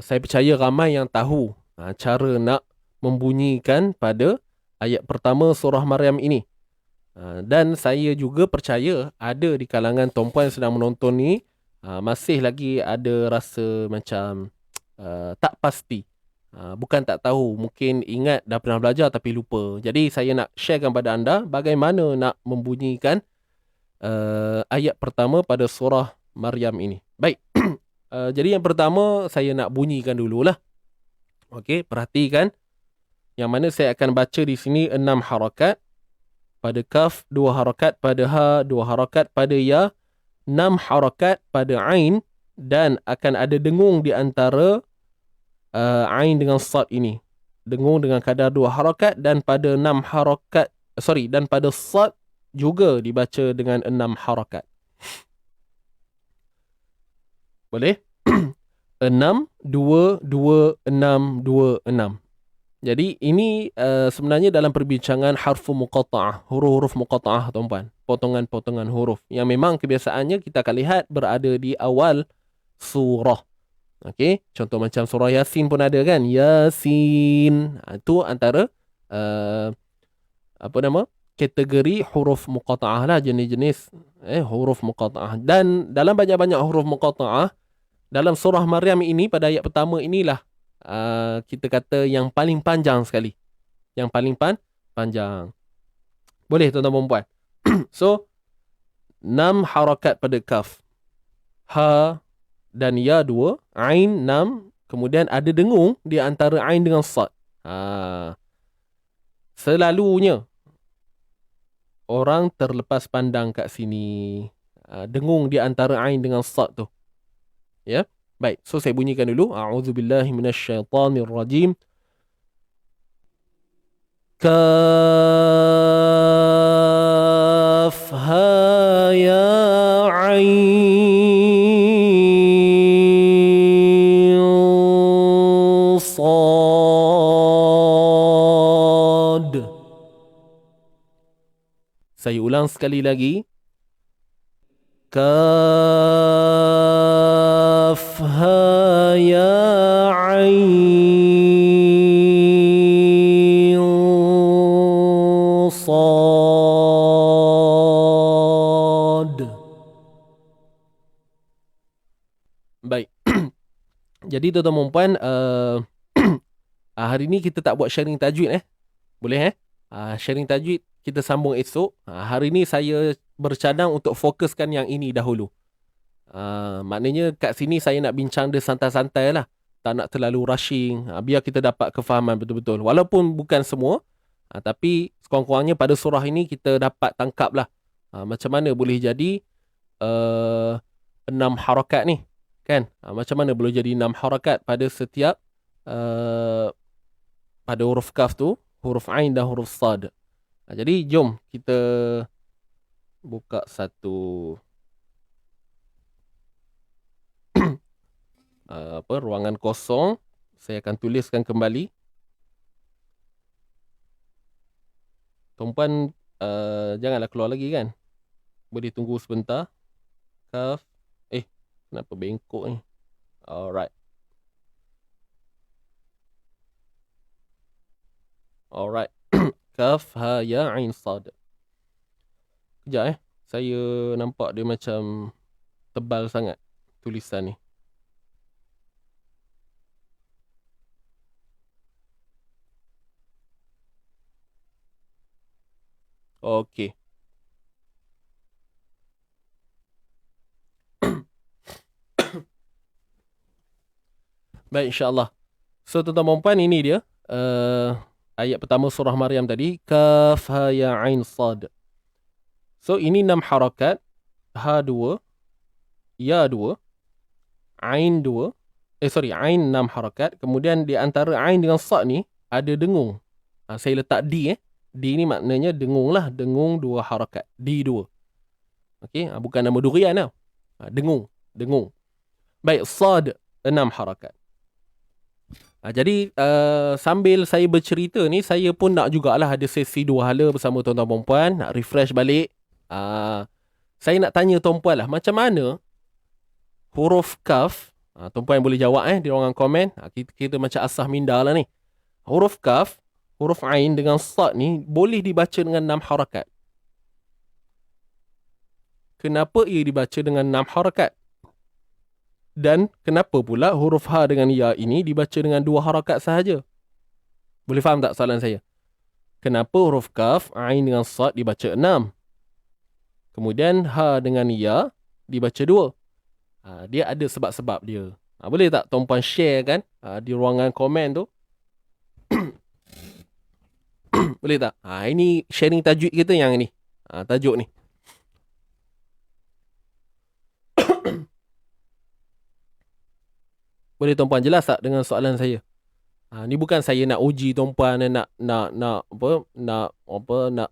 Saya percaya ramai yang tahu cara nak membunyikan pada ayat pertama surah Maryam ini. Dan saya juga percaya ada di kalangan tuan-puan yang sedang menonton ni masih lagi ada rasa macam tak pasti. Bukan tak tahu, mungkin ingat dah pernah belajar tapi lupa. Jadi saya nak sharekan pada anda bagaimana nak membunyikan ayat pertama pada surah Maryam ini. Baik. Jadi yang pertama saya nak bunyikan dululah. Okey, perhatikan. Yang mana saya akan baca di sini 6 harakat. Pada kaf 2 harakat, pada ha 2 harakat, pada ya 6 harakat, pada ain, dan akan ada dengung di antara ain dengan sad ini. Dengung dengan kadar 2 harakat, dan pada 6 harakat, dan pada sad juga dibaca dengan 6 harakat. Boleh? 6, 2, 2, 6, 2, 6. Jadi ini sebenarnya dalam perbincangan harfu muqatta'ah, huruf-huruf muqatta'ah tuan-puan, potongan-potongan huruf yang memang kebiasaannya kita akan lihat berada di awal surah. Okey, contoh macam surah Yasin pun ada kan, Yasin. Itu antara kategori huruf muqatta'ah lah, jenis-jenis huruf muqatta'ah. Dan dalam banyak-banyak huruf muqatta'ah dalam surah Maryam ini pada ayat pertama inilah kita kata yang paling panjang sekali. Yang paling panjang. Boleh tuan-tuan dan puan? So 6 harakat pada kaf. Ha dan ya 2, ain 6, kemudian ada dengung di antara ain dengan sad. Selalunya orang terlepas pandang kat sini. Dengung di antara ain dengan sad tu. Ya. Baik, so saya bunyikan dulu. A'udzubillahi minasyaitanirrajim. Kaf ha ya ain sad. Saya ulang sekali lagi. Kaf ha ya ain sad. Baik. Jadi tuan-tuan dan puan, hari ni kita tak buat sharing tajwid Boleh sharing tajwid kita sambung esok. Hari ni saya bercadang untuk fokuskan yang ini dahulu. Maknanya kat sini saya nak bincang dia santai-santai lah. Tak nak terlalu rushing. Biar kita dapat kefahaman betul-betul. Walaupun bukan semua. Tapi sekurang-kurangnya pada surah ini kita dapat tangkap lah. Macam mana boleh jadi 6 harakat ni. Kan? Macam mana boleh jadi 6 harakat pada setiap pada huruf kaf tu. Huruf ain dan huruf sad. Jadi jom kita buka satu ruangan kosong. Saya akan tuliskan kembali. Tuan-puan janganlah keluar lagi kan. Boleh tunggu sebentar. Kaf. Kenapa bengkok ni? Alright. Kaf ha ya ain sad. Kejap saya nampak dia macam tebal sangat tulisan ni. Okey. Baik, insyaAllah. So tuan-tuan dan puan, ini dia ayat pertama surah Maryam tadi. Kaf ha ya ain sad. So ini 6 harakat. Ha 2, ya 2, ain 2. Ain 6 harakat. Kemudian di antara ain dengan sad ni ada dengung. Saya letak D D ni maknanya dengung lah. Dengung 2 harakat. D2. Okey, bukan nama durian tau. Dengung. Baik, sad 6 harakat. Jadi sambil saya bercerita ni, saya pun nak jugalah ada sesi dua hala bersama tuan-tuan perempuan, nak refresh balik. Saya nak tanya tuan-puan lah, macam mana huruf kaf, tuan-puan boleh jawab di ruangan komen. Kita macam asah minda lah ni. Huruf kaf, huruf ain dengan sad ni boleh dibaca dengan 6 harakat. Kenapa ia dibaca dengan 6 harakat? Dan kenapa pula huruf ha dengan ya ini dibaca dengan 2 harakat sahaja? Boleh faham tak soalan saya? Kenapa huruf kaf, ain dengan sad dibaca 6? Kemudian ha dengan ya dibaca 2. Dia ada sebab-sebab dia. Boleh tak tuan-puan share kan di ruangan komen tu? Boleh tak? Ini sharing tajwid kita yang ni. Tajuk ni. Boleh tuan-puan jelas tak dengan soalan saya? Ni bukan saya nak uji tuan-puan, nak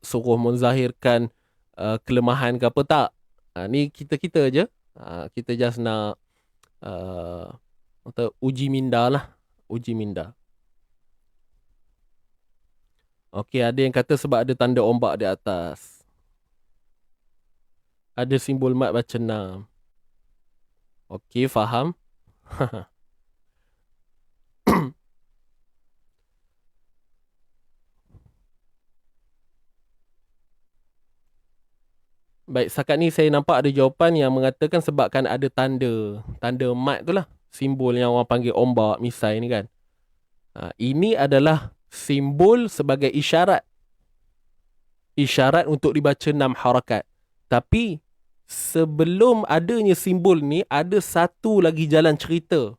suruh menzahirkan kelemahan ke apa, tak. Ni kita je. Kita just nak uji minda lah. Uji minda. Okey, ada yang kata sebab ada tanda ombak di atas. Ada simbol mat baca 6. Okey, faham. Baik, setakat ni saya nampak ada jawapan yang mengatakan sebabkan ada tanda mat tu lah. Simbol yang orang panggil ombak, misai ni kan. Ini adalah simbol sebagai isyarat. Isyarat untuk dibaca 6 harakat. Tapi sebelum adanya simbol ni, ada satu lagi jalan cerita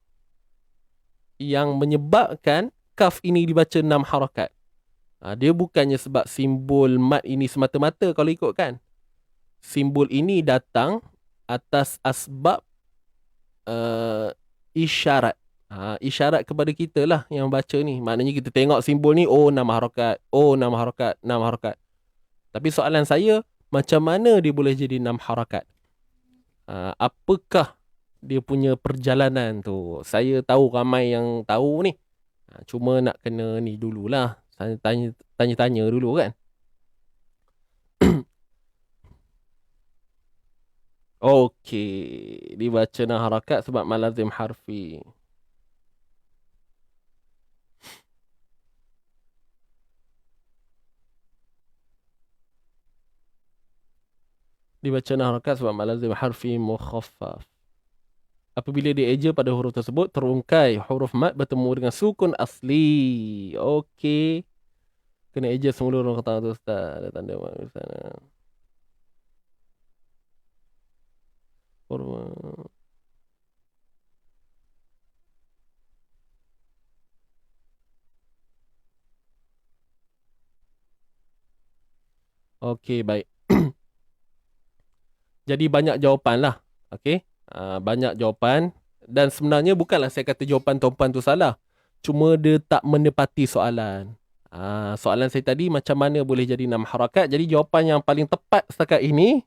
yang menyebabkan kaf ini dibaca 6 harakat. Dia bukannya sebab simbol mat ini semata-mata kalau ikutkan. Simbol ini datang atas asbab isyarat. Isyarat kepada kita lah yang baca ni. Maknanya kita tengok simbol ni, 6 harakat. 6 harakat, 6 harakat. Tapi soalan saya, macam mana dia boleh jadi 6 harakat? Apakah dia punya perjalanan tu? Saya tahu ramai yang tahu ni. Cuma nak kena ni dululah. Tanya-tanya dulu kan. Okey, dibaca 6 harakat sebab malazim harfi. Dibaca 6 harakat sebab malazim harfi mukhaffaf. Apabila dieja pada huruf tersebut, terungkai huruf mat bertemu dengan sukun asli. Okey. Kena eja semula huruf kata tu, Ustaz. Ada tanda mat di sana. Okey, baik. Jadi banyak jawapan lah. Okey. Banyak jawapan. Dan sebenarnya bukanlah saya kata jawapan tuan-puan tu salah. Cuma dia tak menepati soalan. Soalan saya tadi, macam mana boleh jadi 6 harakat. Jadi jawapan yang paling tepat setakat ini,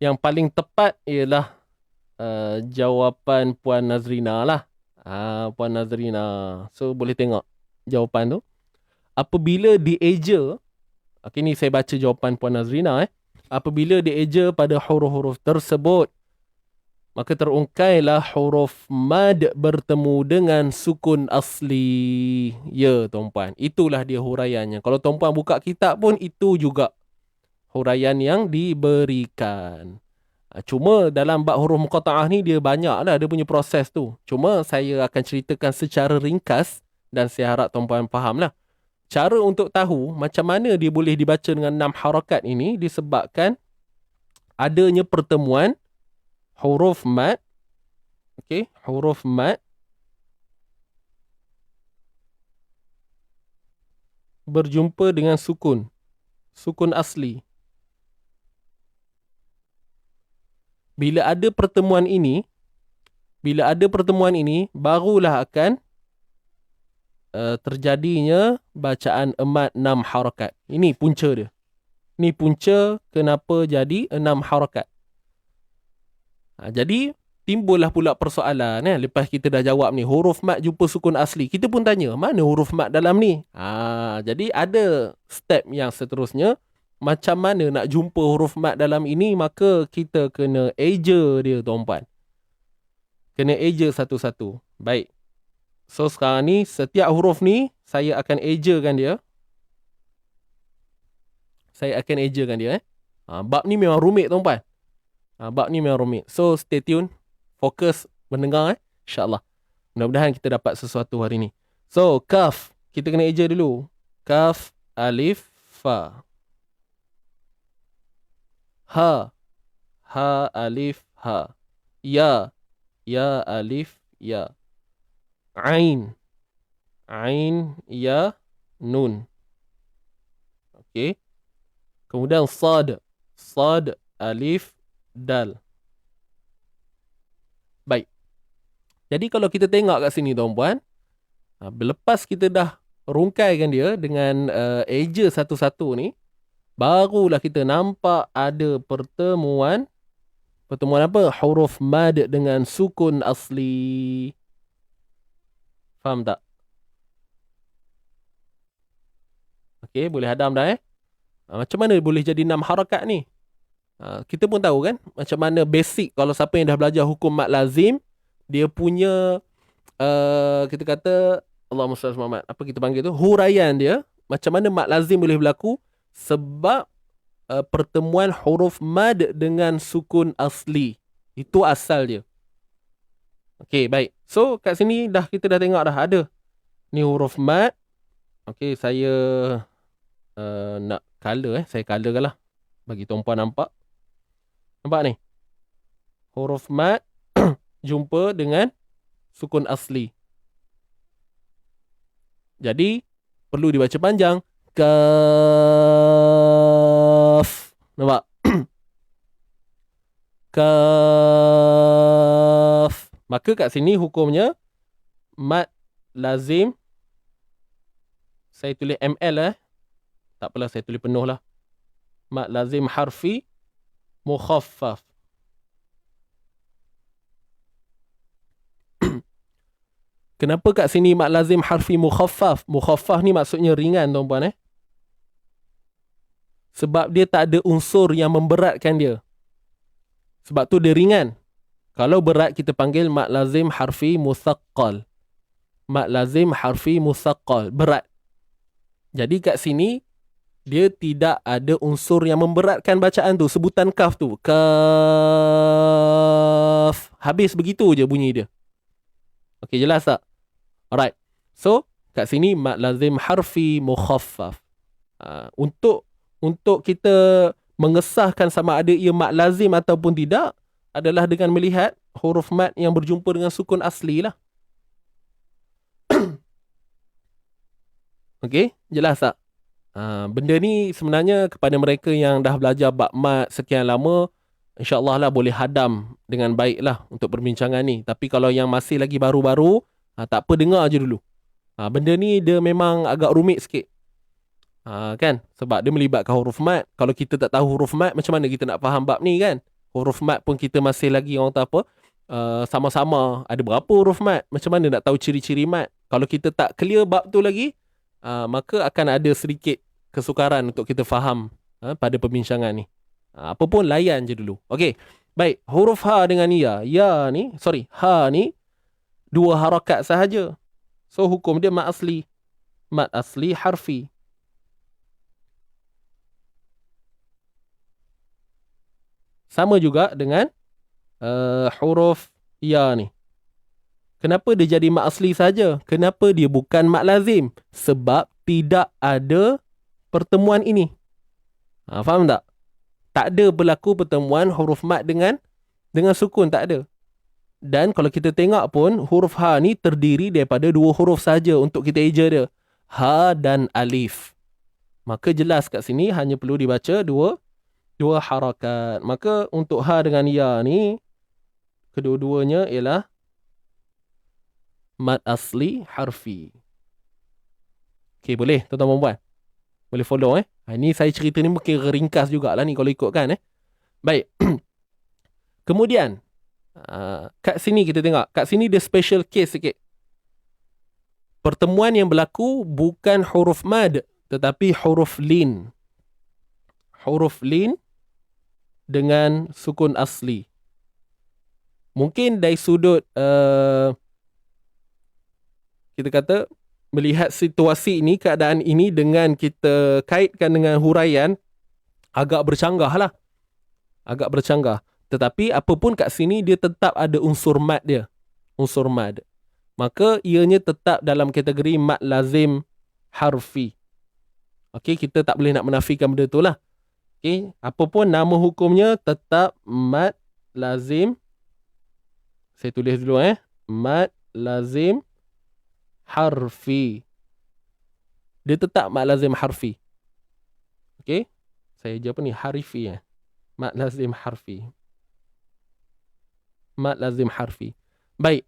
yang paling tepat ialah jawapan Puan Nazrina lah. Puan Nazrina. So boleh tengok jawapan tu. Apabila dieja, okey, ni saya baca jawapan Puan Nazrina. Apabila dieja pada huruf-huruf tersebut, maka terungkailah huruf mad bertemu dengan sukun asli. Ya, tuan-puan. Itulah dia huraiannya. Kalau tuan-puan buka kitab pun, itu juga huraian yang diberikan. Cuma dalam bab huruf muqatta'ah ni, dia banyak lah dia punya proses tu. Cuma saya akan ceritakan secara ringkas dan saya harap tuan-puan faham lah. Cara untuk tahu macam mana dia boleh dibaca dengan 6 harakat ini disebabkan adanya pertemuan huruf mat. Okey, huruf mat berjumpa dengan sukun asli. Bila ada pertemuan ini, barulah akan terjadinya bacaan emat 6 harakat. Ini punca dia. Ini punca kenapa jadi 6 harakat. Jadi timbullah pula persoalan lepas kita dah jawab ni huruf mat jumpa sukun asli, kita pun tanya mana huruf mat dalam ni. Jadi ada step yang seterusnya, macam mana nak jumpa huruf mat dalam ini, maka kita kena eja dia tuan-puan. Kena eja satu-satu. Baik. So sekarang ni setiap huruf ni saya akan ejakan dia. Bab ni memang rumit tuan-puan. Bab ni memang rumit. So stay tune. Fokus mendengar InsyaAllah. Mudah-mudahan kita dapat sesuatu hari ni. So kaf. Kita kena eja dulu. Kaf, alif, fa. Ha. Ha, alif, ha. Ya. Ya, alif, ya. Ain. Ain, ya, nun. Okey. Kemudian sad. Sad, alif, dal. Baik. Jadi kalau kita tengok kat sini tuan-puan, lepas kita dah rungkaikan dia dengan eja satu-satu ni, barulah kita nampak ada pertemuan. Pertemuan apa? Huruf mad dengan sukun asli. Faham tak? Okey, boleh hadam dah macam mana boleh jadi 6 harakat ni? Kita pun tahu kan macam mana basic kalau siapa yang dah belajar hukum mad lazim, dia punya kita kata Allahumma salli ala Muhammad, apa kita panggil tu? Huraian dia, macam mana mad lazim boleh berlaku sebab pertemuan huruf mad dengan sukun asli. Itu asal dia. Okey, baik. So kat sini kita dah tengok dah ada ni huruf mad. Okey, saya nak color saya colorkan lah bagi tuan-puan nampak. Nampak ni? Huruf mad jumpa dengan sukun asli. Jadi perlu dibaca panjang. Kaf. Nampak? Kaf. Maka kat sini hukumnya mad lazim. Saya tulis ML tak apalah, saya tulis penuh lah. Mad lazim harfi mukhaffaf. Kenapa kat sini mad lazim harfi mukhaffaf? Mukhaffaf ni maksudnya ringan tuan-puan Sebab dia tak ada unsur yang memberatkan dia. Sebab tu dia ringan. Kalau berat kita panggil mad lazim harfi musaqqal. Mad lazim harfi musaqqal, berat. Jadi kat sini dia tidak ada unsur yang memberatkan bacaan tu. Sebutan kaf tu, kaf, habis begitu je bunyi dia. Okey, jelas tak? Alright. So kat sini mad lazim harfi mukhaffaf. Untuk kita mengesahkan sama ada ia mad lazim ataupun tidak adalah dengan melihat huruf mad yang berjumpa dengan sukun asli lah. Okey, jelas tak? Benda ni sebenarnya kepada mereka yang dah belajar bab mad sekian lama, insyaAllah lah boleh hadam dengan baik lah untuk perbincangan ni. Tapi kalau yang masih lagi baru-baru, tak apa, dengar je dulu. Benda ni dia memang agak rumit sikit. Kan? Sebab dia melibatkan huruf mad. Kalau kita tak tahu huruf mad, macam mana kita nak faham bab ni kan? Huruf mad pun kita masih lagi orang tak apa, sama-sama ada berapa huruf mad. Macam mana nak tahu ciri-ciri mad? Kalau kita tak clear bab tu lagi, maka akan ada sedikit kesukaran untuk kita faham pada perbincangan ni. Apa pun layan je dulu. Okey. Baik, huruf ha dengan ya. Ha ni 2 harakat sahaja. So hukum dia mad asli. Mad asli harfi. Sama juga dengan huruf ya ni. Kenapa dia jadi mad asli saja? Kenapa dia bukan mad lazim? Sebab tidak ada pertemuan ini. Faham tak? Tak ada berlaku pertemuan huruf mad dengan sukun, tak ada. Dan kalau kita tengok pun, huruf ha ni terdiri daripada 2 huruf saja untuk kita eja dia. Ha dan alif. Maka jelas kat sini hanya perlu dibaca 2 harakat. Maka untuk ha dengan ya ni, kedua-duanya ialah mad asli harfi. Okey, boleh tuan-tuan dan puan? Boleh follow Ini saya cerita ni mungkin ringkas jugalah ni kalau ikutkan Baik. Kemudian Kat sini kita tengok. Kat sini dia special case sikit. Pertemuan yang berlaku bukan huruf mad, tetapi huruf lin. Huruf lin dengan sukun asli. Mungkin dari sudut kita kata melihat situasi ini, keadaan ini dengan kita kaitkan dengan huraian, agak bercanggah lah. Agak bercanggah. Tetapi apapun kat sini dia tetap ada unsur mad dia. Unsur mad. Maka ianya tetap dalam kategori mad lazim harfi. Okey, kita tak boleh nak menafikan benda tu lah. Okey, apapun nama hukumnya tetap mad lazim. Saya tulis dulu mad lazim harfi. Dia tetap mad lazim harfi. Okey, saya je apa ni, harifi mad lazim harfi. Mad lazim harfi. Baik.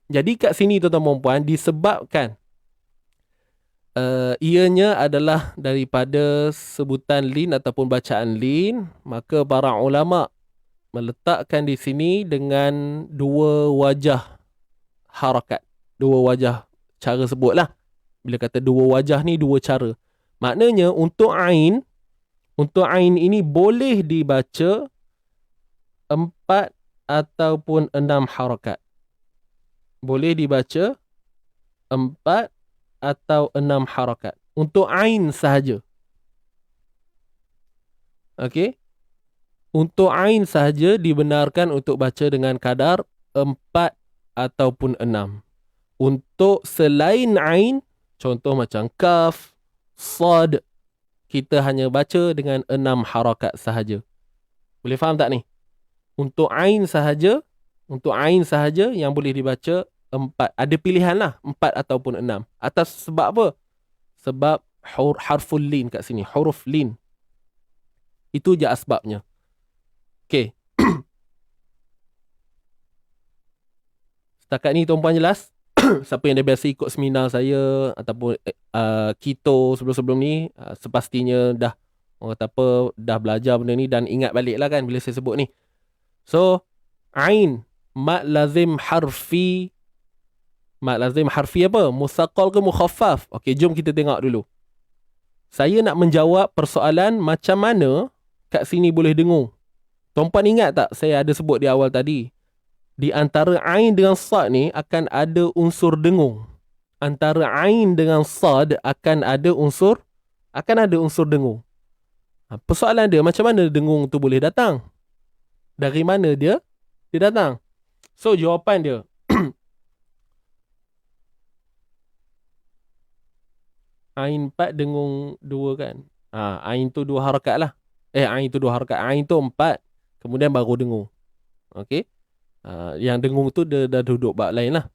Jadi kat sini tuan-tuan dan puan, disebabkan ianya adalah daripada sebutan lin ataupun bacaan lin, maka para ulama meletakkan di sini dengan dua wajah harakat. Dua wajah cara sebutlah. Bila kata dua wajah ni dua cara. Maknanya untuk ain ini boleh dibaca 4 ataupun 6 harakat. Boleh dibaca 4 atau 6 harakat. Untuk ain sahaja. Okey. Untuk ain sahaja dibenarkan untuk baca dengan kadar 4 ataupun 6. Untuk selain ain, contoh macam kaf, sad, kita hanya baca dengan 6 harakat sahaja. Boleh faham tak ni? Untuk ain sahaja yang boleh dibaca 4. Ada pilihan lah 4 ataupun 6. Atas sebab apa? Sebab harful lin kat sini. Huruf lin. Itu je asbabnya. Okay. Setakat ni tuan-puan jelas? Siapa yang dah biasa ikut seminar saya ataupun Kito sebelum-sebelum ni, sepastinya dah, orang kata apa, dah belajar benda ni dan ingat balik lah kan bila saya sebut ni. So, ain, mad lazim harfi. Mad lazim harfi apa? Musaqqal ke mukhaffaf? Okey, jom kita tengok dulu. Saya nak menjawab persoalan macam mana kat sini boleh dengung. Tuan-puan ingat tak saya ada sebut di awal tadi? Di antara ain dengan sad ni akan ada unsur dengung. Antara ain dengan sad akan ada unsur dengung. Persoalan dia, macam mana dengung tu boleh datang? Dari mana dia datang? So, jawapan dia, ain 4 dengung 2 kan. Ain tu 2 harakat lah. Ain tu 2 harakat. Ain tu 4. Kemudian baru dengung. Okey. Yang dengung tu dia dah duduk bab lain lah.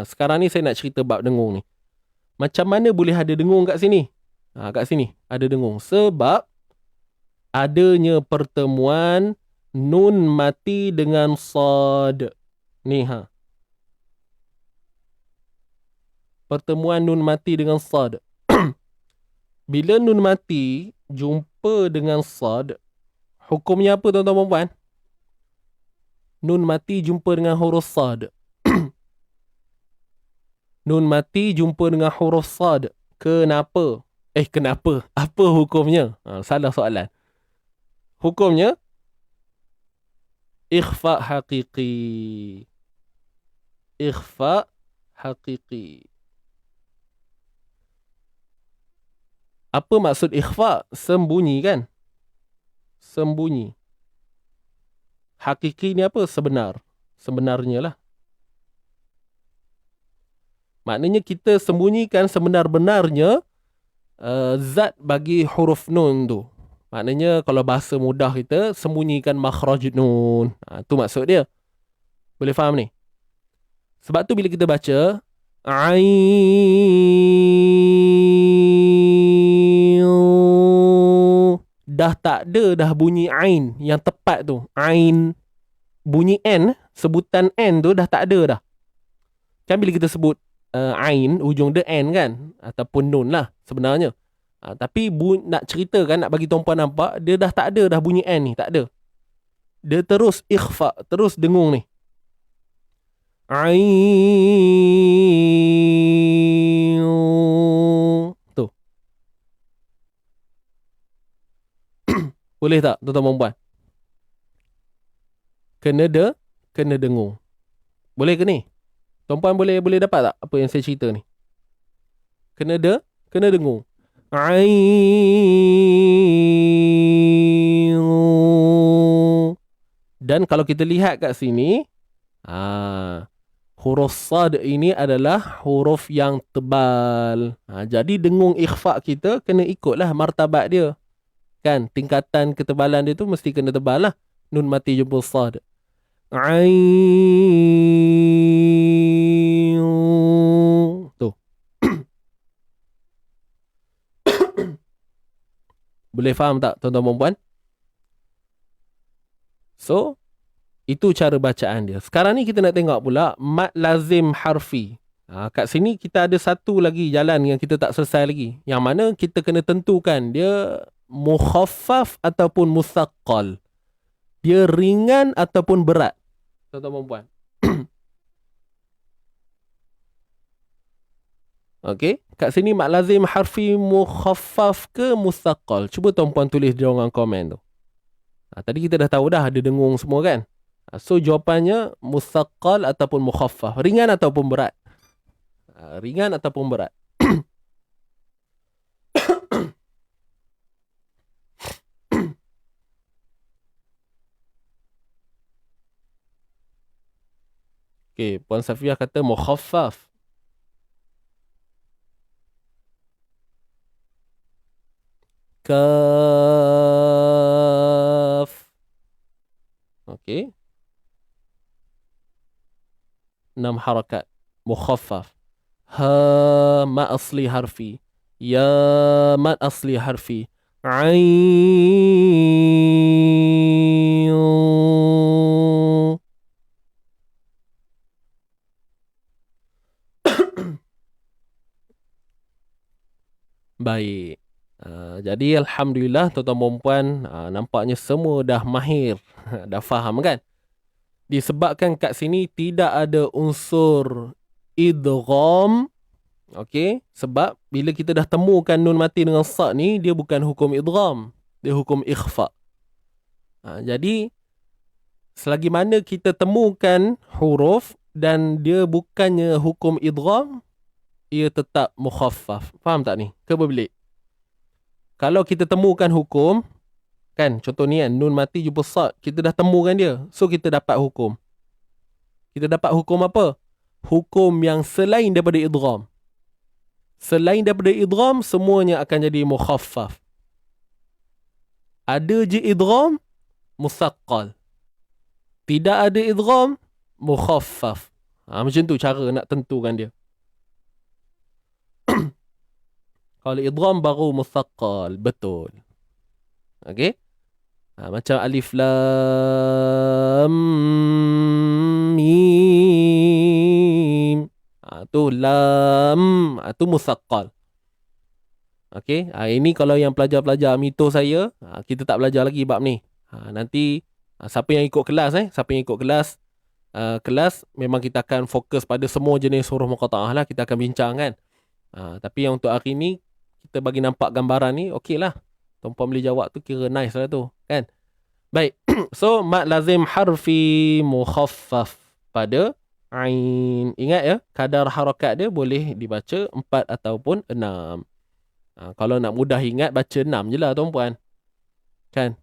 Sekarang ni saya nak cerita bab dengung ni. Macam mana boleh ada dengung kat sini? Kat sini ada dengung. Sebab adanya pertemuan nun mati dengan sad. Ni pertemuan nun mati dengan sad. Bila nun mati jumpa dengan sad, hukumnya apa tuan-tuan dan puan? Nun mati jumpa dengan huruf sad. Nun mati jumpa dengan huruf sad. Kenapa? Kenapa? Apa hukumnya? Salah soalan. Hukumnya ikhfa haqiqi. Ikhfa haqiqi. Apa maksud ikhfa? Sembunyi kan? Sembunyi. Hakiki ni apa? Sebenarnya lah. Maknanya kita sembunyikan sebenar-benarnya zat bagi huruf nun tu. Maknanya kalau bahasa mudah kita, sembunyikan makhraj nun. Tu maksud dia. Boleh faham ni? Sebab tu bila kita baca dah tak ada dah bunyi ain yang tepat tu. Ain, bunyi n, sebutan n tu dah tak ada dah. Kan bila kita sebut ain, ujung dia n kan, ataupun nun lah sebenarnya. Tapi nak cerita kan, nak bagi tuan-puan nampak, dia dah tak ada dah bunyi n ni, tak ada. Dia terus ikhfa, terus dengung ni. Ain. Tu. Boleh tak tuan-tuan dan puan? Kena dengung. Boleh ke ni? Tuan-puan boleh dapat tak apa yang saya cerita ni? Kena dengung. Ain. Dan kalau kita lihat kat sini, huruf sad ini adalah huruf yang tebal. Jadi dengung ikhfa kita kena ikutlah martabat dia. Kan, tingkatan ketebalan dia tu mesti kena tebal lah. Nun mati jemput sad. Ain. Tu. Boleh faham tak tuan-tuan dan puan? So, itu cara bacaan dia. Sekarang ni kita nak tengok pula mad lazim harfi. Kat sini kita ada satu lagi jalan yang kita tak selesai lagi. Yang mana kita kena tentukan dia mukhaffaf ataupun musaqqal. Dia ringan ataupun berat. Tuan-tuan dan puan. Okey, kat sini mad lazim harfi mukhaffaf ke musaqqal? Cuba tuan-puan tulis di ruangan komen tu. Tadi kita dah tahu dah ada dengung semua kan? So jawapannya musaqqal ataupun mukhaffaf. Ringan ataupun berat? Ringan ataupun berat? Okey, Puan Safiah kata mukhaffaf. Kaf. Okey. 6 harakat. Mukhaffaf. Ha mad asli harfi. Ya mad asli harfi. Ain. Baik. Jadi alhamdulillah tuan-tuan dan puan, nampaknya semua dah mahir, dah faham kan? Disebabkan kat sini tidak ada unsur idgham. Okey, sebab bila kita dah temukan nun mati dengan sad ni, dia bukan hukum idgham, dia hukum ikhfa. Jadi selagi mana kita temukan huruf dan dia bukannya hukum idgham, ia tetap mukhaffaf. Faham tak ni? Ke berbelit? Kalau kita temukan hukum, kan, contoh ni kan, nun mati jumpa sad, kita dah temukan dia. So kita dapat hukum. Kita dapat hukum apa? Hukum yang selain daripada idgham. Selain daripada idgham, semuanya akan jadi mukhaffaf. Ada je idgham, musaqqal. Tidak ada idgham, mukhaffaf. Macam tu cara nak tentukan dia. Kalau idgham baru musaqqal. Betul. Okey. Macam alif lam mim. Tu lam. Tu musaqqal. Okey. Ini kalau yang pelajar-pelajar mito saya, kita tak belajar lagi bab ni. Nanti siapa yang ikut kelas siapa yang ikut kelas, kelas memang kita akan fokus pada semua jenis huruf muqatta'ah lah, kita akan bincang kan. Tapi yang untuk hari ni kita bagi nampak gambaran ni, okey lah. Tuan-puan boleh jawab tu kira nice lah tu kan. Baik. So mad lazim harfi mukhaffaf pada ain. Ingat ya, kadar harakat dia boleh dibaca 4 ataupun 6. Kalau nak mudah ingat, baca 6 je lah tuan-puan. Kan?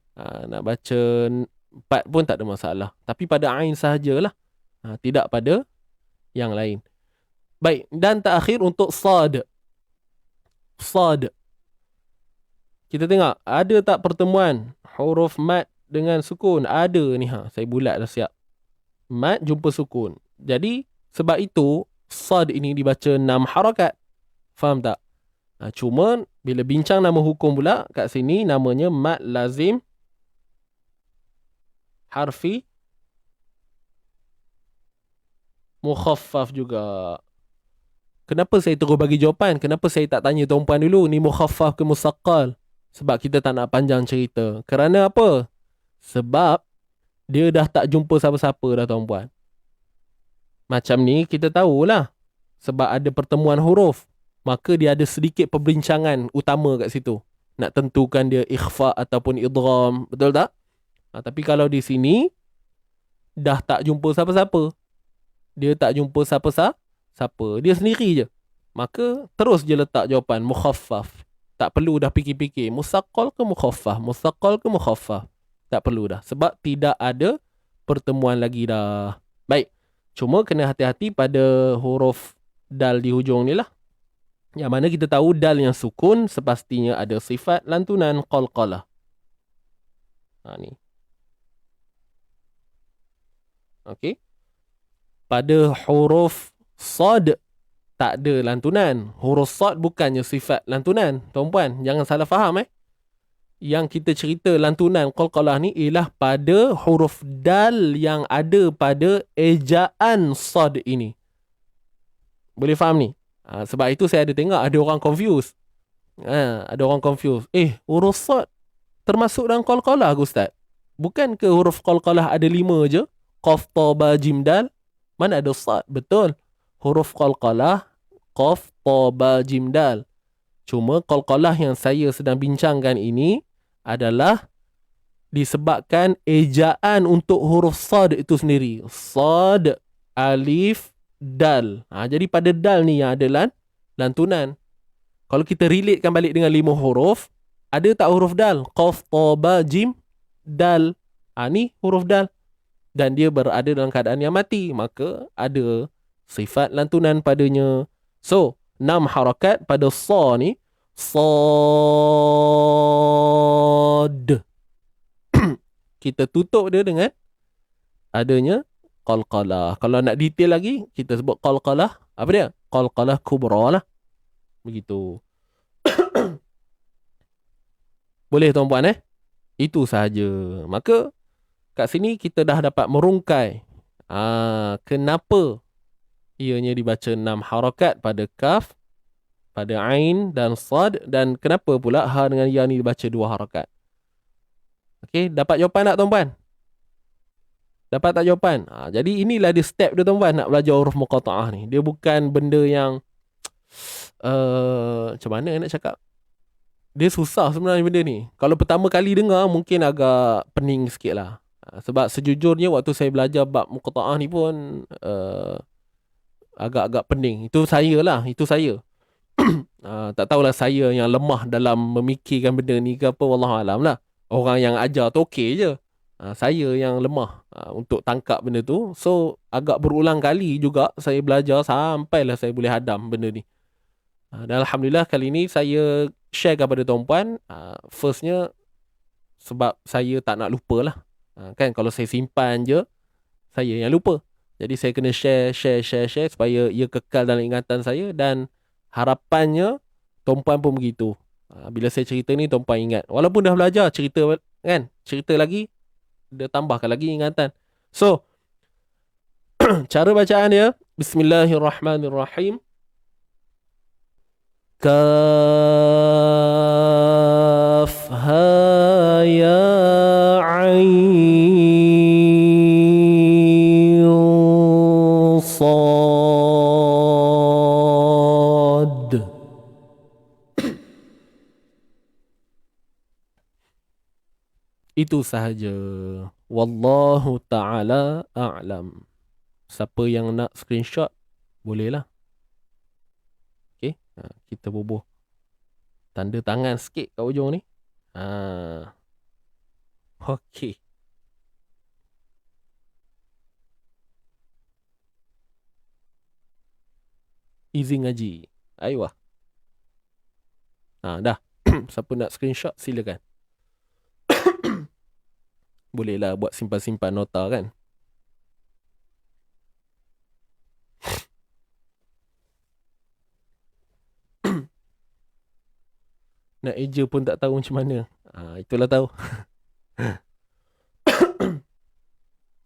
Nak baca 4 pun tak ada masalah. Tapi pada ain sahajalah. Tidak pada yang lain. Baik. Dan terakhir untuk sad. Sad. Kita tengok, ada tak pertemuan huruf mad dengan sukun? Ada ni. Saya bulat dah siap. Mad jumpa sukun. Jadi, sebab itu, sad ini dibaca 6 harakat. Faham tak? Cuma, bila bincang nama hukum pula, kat sini namanya mad lazim harfi mukhaffaf juga. Kenapa saya terus bagi jawapan? Kenapa saya tak tanya tuan-puan dulu, ni mukhaffaf ke musaqqal? Sebab kita tak nak panjang cerita. Kerana apa? Sebab dia dah tak jumpa siapa-siapa dah tuan-puan. Macam ni kita tahulah. Sebab ada pertemuan huruf. Maka dia ada sedikit perbincangan utama kat situ. Nak tentukan dia ikhfa ataupun idgham. Betul tak? Tapi kalau di sini, dah tak jumpa siapa-siapa. Dia tak jumpa siapa. Dia sendiri je. Maka terus je letak jawapan mukhaffaf. Tak perlu dah fikir-fikir. Musaqqal ke mukhaffaf? Musaqqal ke mukhaffaf? Tak perlu dah. Sebab tidak ada pertemuan lagi dah. Baik. Cuma kena hati-hati pada huruf dal di hujung ni lah. Yang mana kita tahu dal yang sukun sepastinya ada sifat lantunan qalqalah. Ni. Okey. Pada huruf sad tak ada lantunan. Huruf sad bukannya sifat lantunan. Tuan-puan, jangan salah faham Yang kita cerita lantunan qalqalah ni ialah pada huruf dal yang ada pada ejaan sad ini. Boleh faham ni? Sebab itu saya ada tengok ada orang confused. Ada orang confused. Huruf sad termasuk dalam qalqalah ke Ustaz? Bukan ke huruf qalqalah ada 5 je? Qaf, ta, ba, jim, dal. Mana ada sad? Betul. Huruf qalqalah qaf, ta, ba, jim, dal. Cuma qalqalah yang saya sedang bincangkan ini adalah disebabkan ejaan untuk huruf sad itu sendiri. Sad, alif, dal. Jadi pada dal ni yang ada lantunan. Kalau kita relatekan balik dengan 5 huruf, ada tak huruf dal? Qaf, ta, ba, jim, dal. Ni huruf dal. Dan dia berada dalam keadaan yang mati. Maka ada sifat lantunan padanya. So, 6 harakat pada sa ni. Sad. Kita tutup dia dengan adanya qalqalah. Kalau nak detail lagi, kita sebut qalqalah. Apa dia? Qalqalah kubra lah. Begitu. Boleh tuan-puan Itu sahaja. Maka kat sini kita dah dapat merungkai kenapa ianya dibaca 6 harakat pada kaf, pada ain dan sad, dan kenapa pula ha dengan ya ni dibaca 2 harakat. Okey, dapat jawapan tak tuan-puan? Dapat tak jawapan? Jadi inilah dia step dia tuan-puan nak belajar huruf muqata'ah ni. Dia bukan benda yang macam mana nak cakap? Dia susah sebenarnya benda ni. Kalau pertama kali dengar mungkin agak pening sikit lah. Sebab sejujurnya waktu saya belajar bab muqata'ah ni pun agak-agak pening. Itu saya lah. Itu saya. Tak tahulah saya yang lemah dalam memikirkan benda ni ke apa. Wallahualam lah. Orang yang ajar tu okey je. Saya yang lemah untuk tangkap benda tu. So agak berulang kali juga saya belajar sampailah saya boleh hadam benda ni. Dan Alhamdulillah kali ni saya share kepada tuan-puan. Firstnya sebab saya tak nak lupa lah. Kan kalau saya simpan je, saya yang lupa. Jadi saya kena share supaya ia kekal dalam ingatan saya. Dan harapannya tuan-puan pun begitu. Bila saya cerita ni tuan-puan ingat. Walaupun dah belajar cerita kan, cerita lagi, dia tambahkan lagi ingatan. So cara bacaan dia, Bismillahirrahmanirrahim. Kaf ha ya ain sad. Itu sahaja. Wallahu ta'ala a'lam. Siapa yang nak screenshot, bolehlah. Okay. Kita bubuh tanda tangan sikit kat ujung ni. Okay. Easy ngaji. Ayuh. Dah. Siapa nak screenshot, silakan. Bolehlah buat simpan-simpan nota kan. Nak eja pun tak tahu macam mana. Itulah tahu.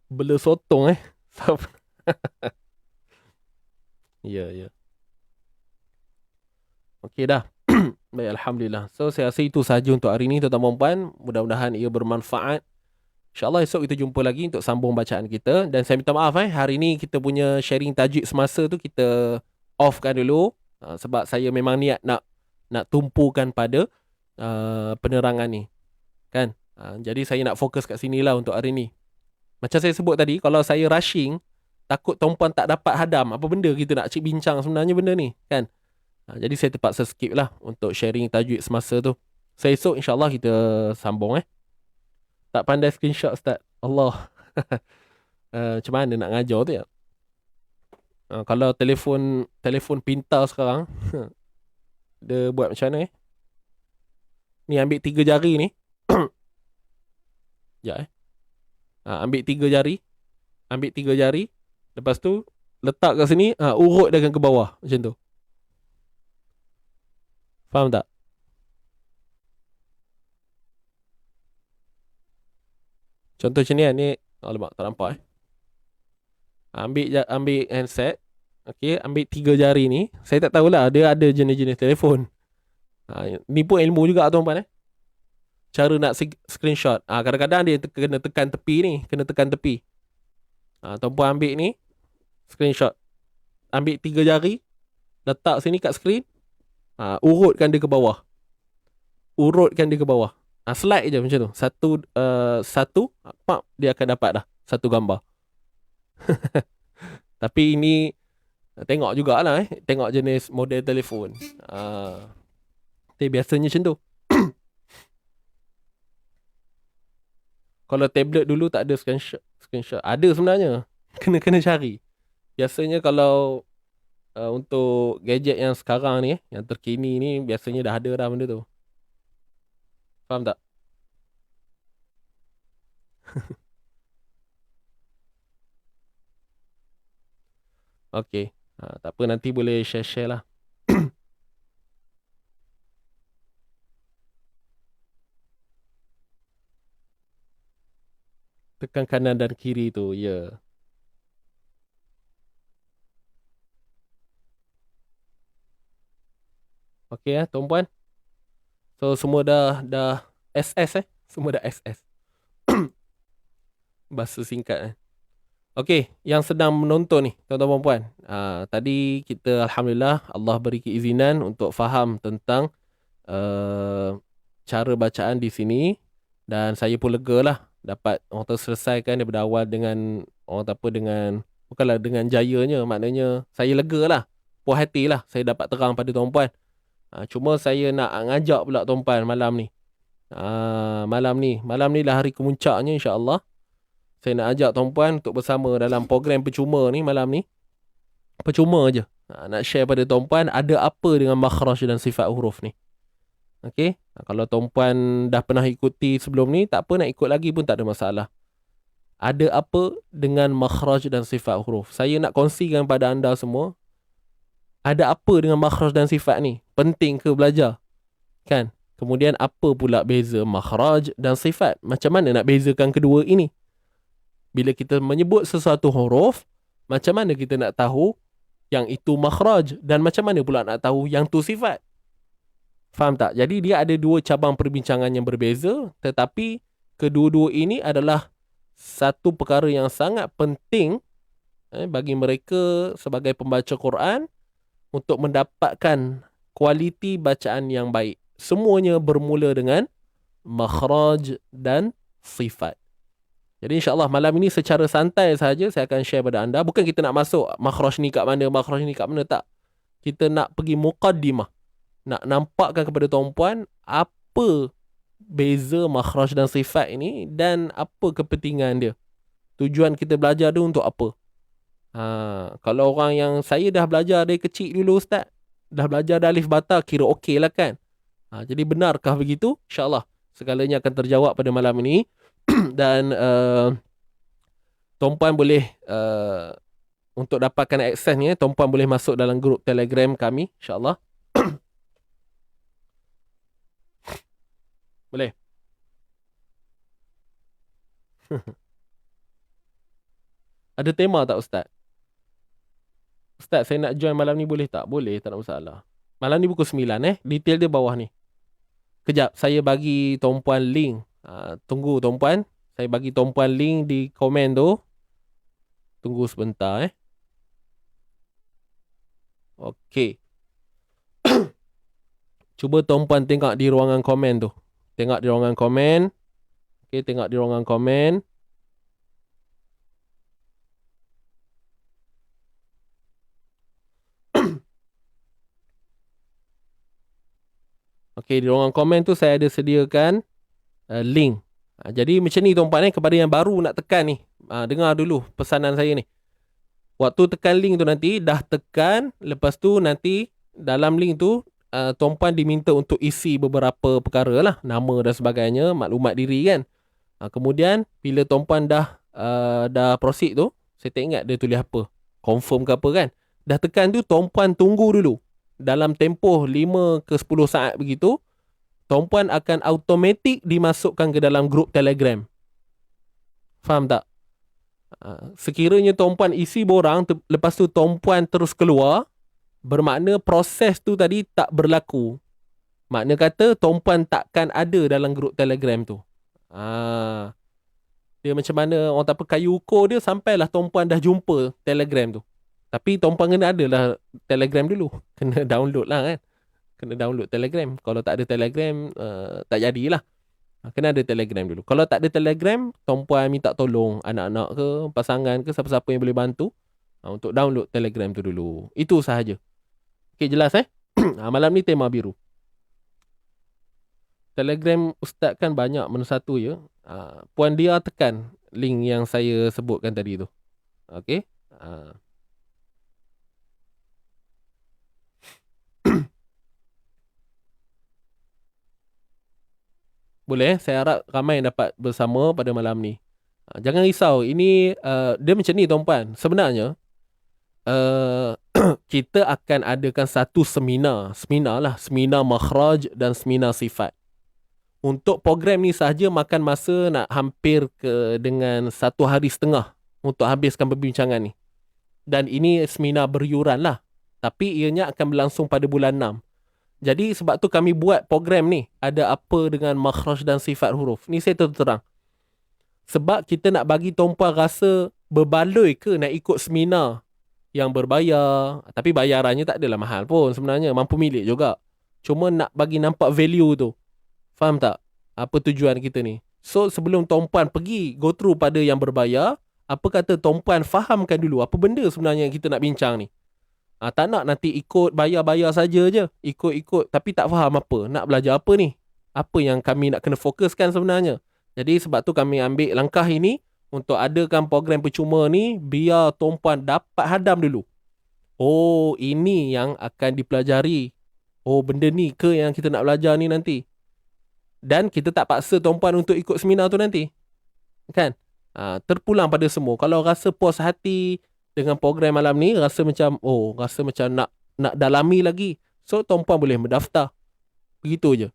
Bela sotong Ya. Okey dah. Baik, Alhamdulillah. So saya rasa itu sahaja untuk hari ini tuan-tuan dan puan. Mudah-mudahan ia bermanfaat. InsyaAllah esok kita jumpa lagi untuk sambung bacaan kita. Dan saya minta maaf hari ni kita punya sharing tajwid semasa tu kita offkan dulu. Sebab saya memang niat nak tumpukan pada penerangan ni. Kan? Jadi saya nak fokus kat sini lah untuk hari ni. Macam saya sebut tadi, kalau saya rushing, takut tuan-puan tak dapat hadam. Apa benda kita nak cik bincang sebenarnya benda ni. Kan? Jadi saya terpaksa skip lah untuk sharing tajwid semasa tu. So esok insyaAllah kita sambung Tak pandai screenshot Ustaz. Allah. Macam mana nak ngajar tu ya? Kalau telefon pintar sekarang, dia buat macam mana Ni ambil 3 jari ni. Sekejap ambil 3 jari. Ambil 3 jari. Lepas tu letak kat sini, urut dia ke bawah. Macam tu. Faham tak? Contoh macam ni ni. Alamak, tak nampak Ambil handset. Okay, ambil 3 jari ni. Saya tak tahulah dia ada jenis-jenis telefon. Ni pun ilmu juga tuan-tuan cara nak screenshot. Kadang-kadang dia kena tekan tepi ni. Kena tekan tepi. Tuan-puan ambil ni. Screenshot. Ambil 3 jari. Letak sini kat screen. Urutkan dia ke bawah. Urutkan dia ke bawah. Slide je macam tu. Satu. Dia akan dapat dah. Satu gambar. Tapi ini tengok jugalah Tengok jenis model telefon. Tapi biasanya macam tu. Kalau tablet dulu tak ada screenshot. Ada sebenarnya. Kena cari. Biasanya kalau untuk gadget yang sekarang ni, yang terkini ni, biasanya dah ada dah benda tu. Faham tak? Okay. Tak apa, nanti boleh share-share lah. Tekan kanan dan kiri tu, ya. Okay tuan-puan. So semua dah SS Semua dah SS. Bahasa singkat Okay, yang sedang menonton ni tuan-tuan puan. Tadi kita alhamdulillah Allah beri keizinan untuk faham tentang cara bacaan di sini, dan saya pun lega lah dapat orang tu selesaikan daripada awal dengan bukanlah dengan jayanya, maknanya saya lega lah, puas hati lah saya dapat terang pada tuan-puan. Cuma saya nak ngajak pula tuan-puan malam ni. Malam ni lah hari kemuncaknya insya-Allah. Saya nak ajak tuan-puan untuk bersama dalam program percuma ni malam ni. Percuma je. Nak share pada tuan-puan ada apa dengan makhraj dan sifat huruf ni. Okey. Kalau tuan-puan dah pernah ikuti sebelum ni, tak apa, nak ikut lagi pun tak ada masalah. Ada apa dengan makhraj dan sifat huruf? Saya nak kongsikan pada anda semua. Ada apa dengan makhraj dan sifat ni? Penting ke belajar? Kan? Kemudian apa pula beza makhraj dan sifat? Macam mana nak bezakan kedua ini? Bila kita menyebut sesuatu huruf, macam mana kita nak tahu yang itu makhraj, dan macam mana pula nak tahu yang tu sifat? Faham tak? Jadi dia ada dua cabang perbincangan yang berbeza, tetapi kedua-dua ini adalah satu perkara yang sangat penting bagi mereka sebagai pembaca Quran untuk mendapatkan kualiti bacaan yang baik. Semuanya bermula dengan makhraj dan sifat. Jadi insyaAllah malam ini secara santai sahaja saya akan share pada anda. Bukan kita nak masuk makhraj ni kat mana, makhraj ni kat mana, tak. Kita nak pergi muqaddimah. Nak nampakkan kepada tuan-puan apa beza makhraj dan sifat ini dan apa kepentingan dia. Tujuan kita belajar tu untuk apa. Kalau orang yang saya dah belajar dari kecil dulu Ustaz, dah belajar dari alif bata, kira okey lah kan. Jadi benarkah begitu? InsyaAllah segalanya akan terjawab pada malam ini. Dan tuan-puan boleh untuk dapatkan akses ni, tuan-puan boleh masuk dalam grup Telegram kami, insyaAllah. Boleh. Ada tema tak Ustaz? Ustaz, saya nak join malam ni boleh tak? Boleh, tak ada masalah. Malam ni pukul 9 detail dia bawah ni. Kejap, saya bagi tuan-puan link. Tunggu tuan-puan. Saya bagi tumpuan link di komen tu. Tunggu sebentar Okey. Cuba tumpuan tengok di ruangan komen tu. Tengok di ruangan komen. Okey, tengok di ruangan komen. Okey, di ruangan komen tu saya ada sediakan link. Jadi macam ni tuan-puan kepada yang baru nak tekan ni. Dengar dulu pesanan saya ni. Waktu tekan link tu nanti, dah tekan, lepas tu nanti dalam link tu, tuan-puan diminta untuk isi beberapa perkara lah. Nama dan sebagainya, maklumat diri kan. Kemudian, bila tuan-puan dah proceed tu, saya tak ingat dia tulis apa. Confirm ke apa kan. Dah tekan tu, tuan-puan tunggu dulu. Dalam tempoh 5 ke 10 saat begitu, tuan-puan akan automatik dimasukkan ke dalam grup Telegram. Faham tak? Sekiranya tuan-puan isi borang, lepas tu tuan-puan terus keluar, bermakna proses tu tadi tak berlaku. Makna kata tuan-puan takkan ada dalam grup Telegram tu. Dia macam mana orang tak apa kayu ukur dia sampailah tuan-puan dah jumpa Telegram tu. Tapi tuan-puan kena ada lah Telegram dulu. Kena download lah kan. Kena download Telegram. Kalau tak ada Telegram, tak jadilah. Kena ada Telegram dulu. Kalau tak ada Telegram, tuan-puan minta tolong anak-anak ke, pasangan ke, siapa-siapa yang boleh bantu untuk download Telegram tu dulu. Itu sahaja. Okey, jelas malam ni tema biru. Telegram Ustaz kan banyak mana satu ya. Puan dia tekan link yang saya sebutkan tadi tu. Okey. Boleh, saya harap ramai yang dapat bersama pada malam ni. Jangan risau, ini dia macam ni tuan-puan. Sebenarnya, kita akan adakan satu seminar makhraj dan seminar sifat. Untuk program ni sahaja makan masa nak hampir dengan 1 hari setengah untuk habiskan perbincangan ni. Dan ini seminar beryuran lah. Tapi ianya akan berlangsung pada bulan 6. Jadi sebab tu kami buat program ni. Ada apa dengan makhraj dan sifat huruf. Ni saya terang. Sebab kita nak bagi tuan-puan rasa berbaloi ke nak ikut seminar yang berbayar. Tapi bayarannya tak adalah mahal pun sebenarnya. Mampu milik juga. Cuma nak bagi nampak value tu. Faham tak? Apa tujuan kita ni? So sebelum tuan-puan pergi go through pada yang berbayar, apa kata tuan-puan fahamkan dulu apa benda sebenarnya yang kita nak bincang ni. Tak nak nanti ikut bayar-bayar saja je. Ikut-ikut tapi tak faham apa. Nak belajar apa ni? Apa yang kami nak kena fokuskan sebenarnya. Jadi sebab tu kami ambil langkah ini untuk adakan program percuma ni biar tuan-puan dapat hadam dulu. Oh, ini yang akan dipelajari. Oh, benda ni ke yang kita nak belajar ni nanti. Dan kita tak paksa tuan-puan untuk ikut seminar tu nanti. Kan? Terpulang pada semua. Kalau rasa puas hati dengan program malam ni, rasa macam nak dalami lagi. So, tuan-puan boleh mendaftar. Begitu je.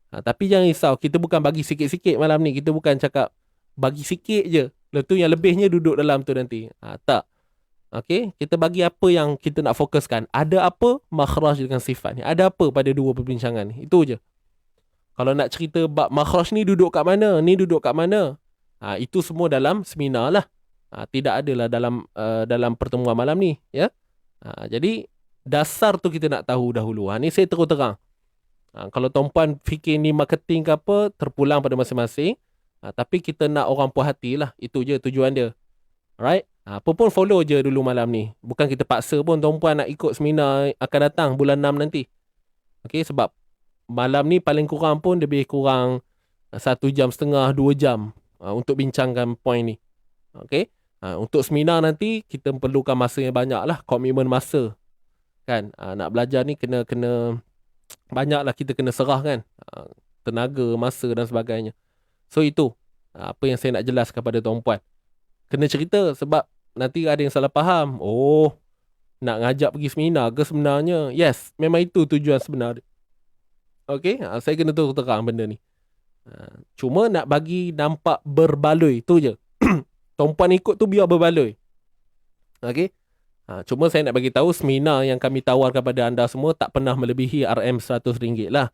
Tapi jangan risau, kita bukan bagi sikit-sikit malam ni. Kita bukan cakap bagi sikit je. Lepas tu yang lebihnya duduk dalam tu nanti. Tak. Okay? Kita bagi apa yang kita nak fokuskan. Ada apa makhraj dengan sifat ni. Ada apa pada dua perbincangan ni. Itu je. Kalau nak cerita bab makhraj ni duduk kat mana, ni duduk kat mana. Itu semua dalam seminar lah. Tidak adalah dalam pertemuan malam ni. Ya. Jadi dasar tu kita nak tahu dahulu. Ni saya terus terang. Kalau tuan-puan fikir ni marketing ke apa, terpulang pada masing-masing. Tapi kita nak orang puas hati lah. Itu je tujuan dia. Alright? Apa pun follow je dulu malam ni. Bukan kita paksa pun tuan-puan nak ikut seminar akan datang bulan 6 nanti. Okay, sebab malam ni paling kurang pun lebih kurang 1.5 jam, 2 jam untuk bincangkan point ni. Okay? Untuk seminar nanti kita perlukan masa yang banyak lah. Komitmen masa. Kan? Nak belajar ni kena banyaklah kita kena serah kan. Tenaga, masa dan sebagainya. So itu apa yang saya nak jelaskan kepada tuan-puan. Kena cerita sebab nanti ada yang salah faham. Oh, nak ngajak pergi seminar ke sebenarnya? Yes, memang itu tujuan sebenar. Okay, saya kena terang benda ni. Cuma nak bagi nampak berbaloi, tu je. Tuan-puan ikut tu biar berbaloi. Okay. Cuma saya nak bagi tahu seminar yang kami tawar kepada anda semua tak pernah melebihi RM100 lah.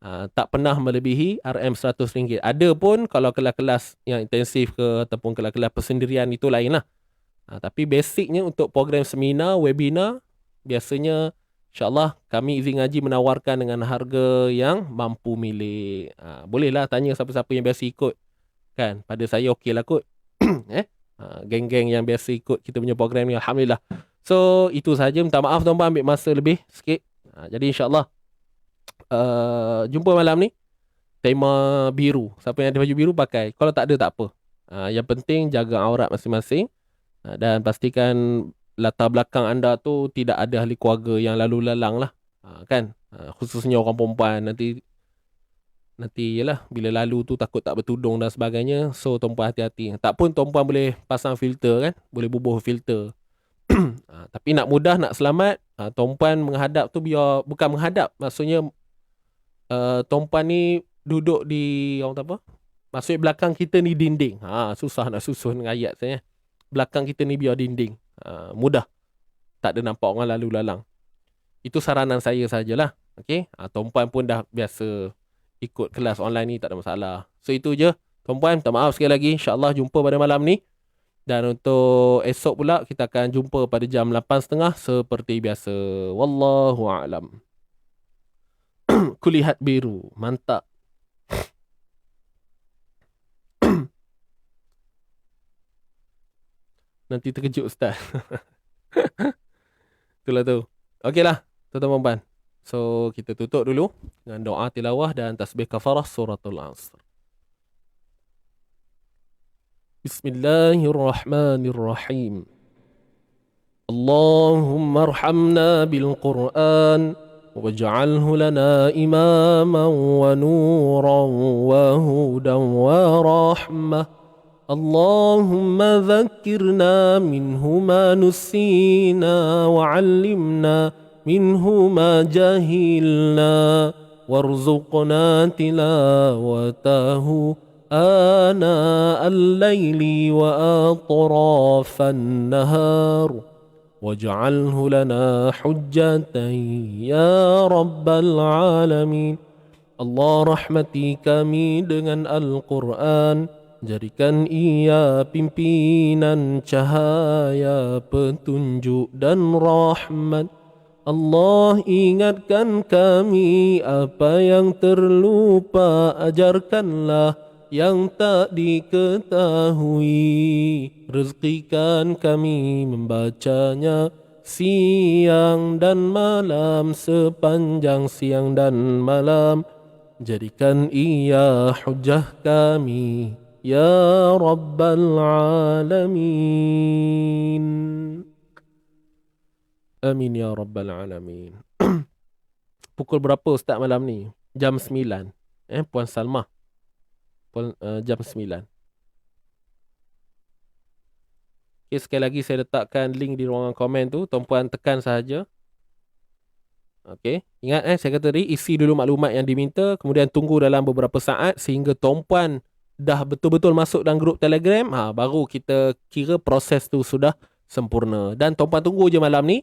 Tak pernah melebihi RM100. Ada pun kalau kelas-kelas yang intensif ke ataupun kelas-kelas persendirian itu lain lah. Tapi basicnya untuk program seminar, webinar, biasanya insyaAllah kami Izin Ngaji menawarkan dengan harga yang mampu milik. Bolehlah tanya siapa-siapa yang biasa ikut. Kan, pada saya okey lah kot. Geng-geng yang biasa ikut kita punya program ni, Alhamdulillah. So, itu saja. Minta maaf tuan-tuan ambil masa lebih sikit. Jadi insyaAllah jumpa malam ni. Tema biru. Siapa yang ada baju biru pakai. Kalau tak ada tak apa. Yang penting jaga aurat masing-masing. Dan pastikan latar belakang anda tu tidak ada ahli keluarga yang lalu lalang lah. Kan? Khususnya orang perempuan. Nanti yalah, bila lalu tu takut tak bertudung dan sebagainya. So, tuan-puan hati-hati. Tak pun tuan-puan boleh pasang filter kan. Boleh bubuh filter. Tapi nak mudah, nak selamat, tuan-puan menghadap tu biar, bukan menghadap. Maksudnya, tuan-puan ni duduk di, orang kata apa? Maksudnya belakang kita ni dinding. Susah nak susun dengan ayat saya. Belakang kita ni biar dinding. Mudah. Tak ada nampak orang lalu lalang. Itu saranan saya sajalah. Okay? Tuan-puan pun dah biasa ikut kelas online ni, tak ada masalah. So itu je. Tuan-puan, minta maaf sekali lagi. InsyaAllah jumpa pada malam ni. Dan untuk esok pula, kita akan jumpa pada jam 8.30 seperti biasa. Wallahu'alam. Kulihat biru. Mantap. Nanti terkejut Ustaz. Itulah tu. Okeylah, tuan-tuan. So, kita tutup dulu dengan doa tilawah dan tasbih kafarah suratul Asr. Bismillahirrahmanirrahim. Allahumma arhamna bil Qur'an waj'alhu lana imaman wa nuran wa hudan wa rahmah. Allahumma dhakkirna minhu ma nusina wa 'allimna منه ما جهلنا وارزقنا تلاوته آناء الليل وأطراف النهار واجعله لنا حجة يا رب العالمين. Allah rahmati kami dengan Al-Quran, jadikan ia pimpinan cahaya, petunjuk dan rahmat. Allah ingatkan kami apa yang terlupa, ajarkanlah yang tak diketahui. Rezekikan kami membacanya siang dan malam, sepanjang siang dan malam. Jadikan ia hujah kami, ya Rabbal Alamin. Amin ya Rabbal Alamin. Pukul berapa Ustaz malam ni? Jam 9. Puan Salmah. Jam 9. Okay, sekali lagi saya letakkan link di ruangan komen tu. Tuan-puan tekan sahaja. Okay. Ingat saya kata tadi, isi dulu maklumat yang diminta. Kemudian tunggu dalam beberapa saat sehingga tuan-puan dah betul-betul masuk dalam grup Telegram. Baru kita kira proses tu sudah sempurna. Dan tuan-puan tunggu je malam ni.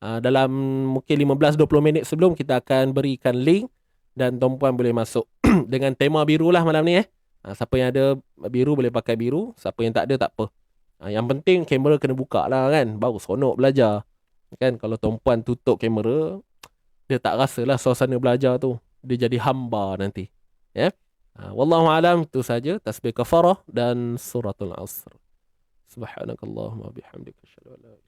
Dalam mungkin 15-20 minit sebelum kita akan berikan link dan tuan-puan boleh masuk dengan tema biru lah malam ni. Siapa yang ada biru boleh pakai biru, siapa yang tak ada tak apa. Yang penting kamera kena buka lah kan, baru seronok belajar kan. Kalau tuan-puan tutup kamera, dia tak rasalah suasana belajar tu, dia jadi hamba nanti ya. Wallahualam, itu saja tasbih kafarah dan suratul Asr. Subhanakallahumma bihamdika asyhadu an la ilaha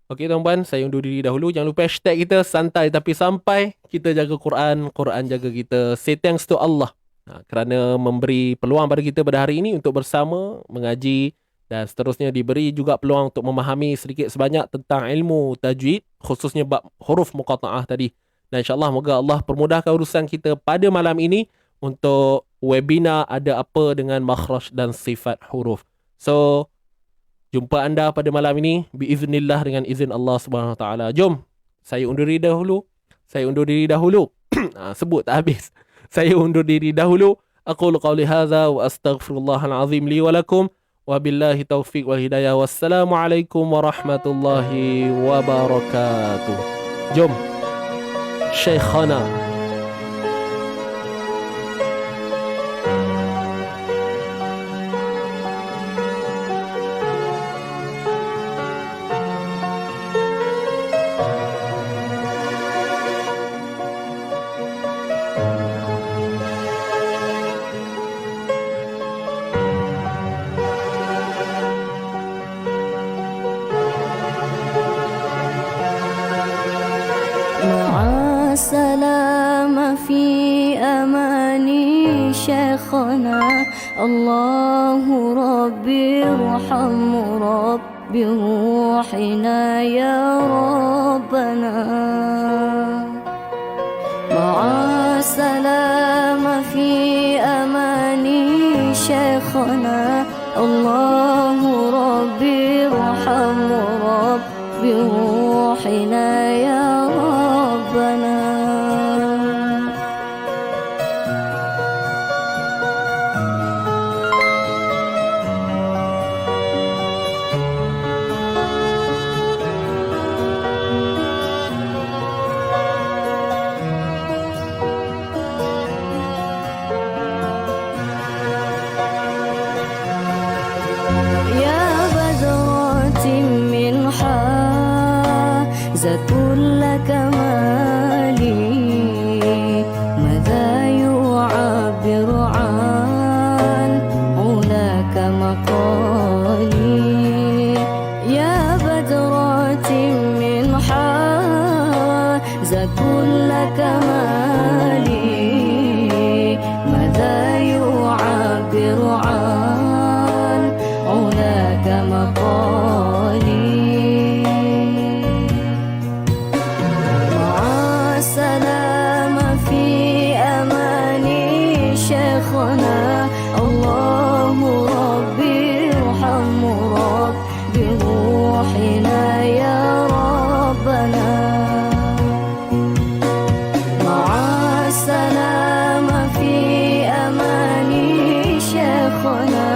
Okey tuan-puan, saya undur diri dahulu. Jangan lupa hashtag kita santai tapi sampai. Kita jaga Quran, Quran jaga kita. Say thanks to Allah kerana memberi peluang pada kita pada hari ini untuk bersama mengaji, dan seterusnya diberi juga peluang untuk memahami sedikit sebanyak tentang ilmu tajwid, khususnya bab huruf muqata'ah tadi. Dan insyaAllah moga Allah permudahkan urusan kita pada malam ini untuk webinar ada apa dengan makhraj dan sifat huruf. So, jumpa anda pada malam ini biiznillah dengan izin Allah Subhanahu Wa Taala. Jom, saya undur diri dahulu. Sebut tak habis. Saya undur diri dahulu. أقول قولي هذا وأستغفر الله العظيم لي ولكم وبالله توفيق والهداية والسلام عليكم ورحمة الله وبركاته. جم شيخنا. مع السلامة في أماني شيخنا، الله ربي ارحم ربي روحنا يا ربنا. مع السلامة في أماني شيخنا، الله ربي ارحم ربي روحنا يا ربنا. يا بدرة من حازت كل كمالي، ماذا يعبر عن علاك مقالي. يا بدرة من حازت كل كمالي، ماذا يعبر عن علاك مقالي. مع السلامة في أماني شيخنا، الله ربي ارحم ربي روحنا يا ربنا. مع السلامة في أماني شيخنا،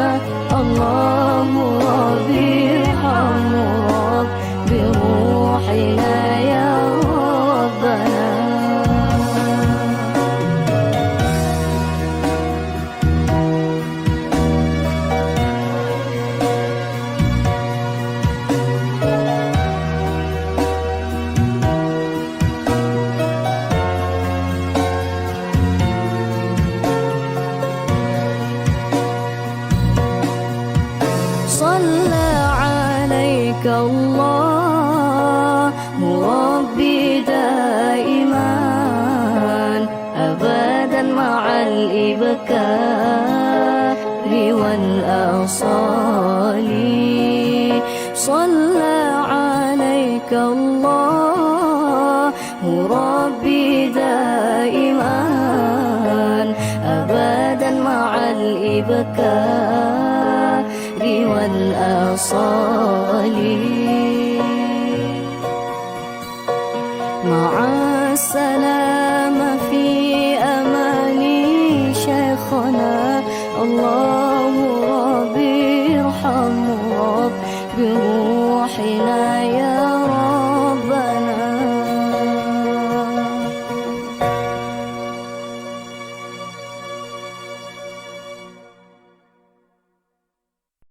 الله ربي ارحم ربي روحنا يا ربنا. صلى عليك الله ربي دائما أبدا مع الإبكار والأصال. صلى عليك الله ربي دائما أبدا مع الإبكار والأصال. مع السلامة في أماني شيخنا، الله ربي ارحم ربي روحنا يا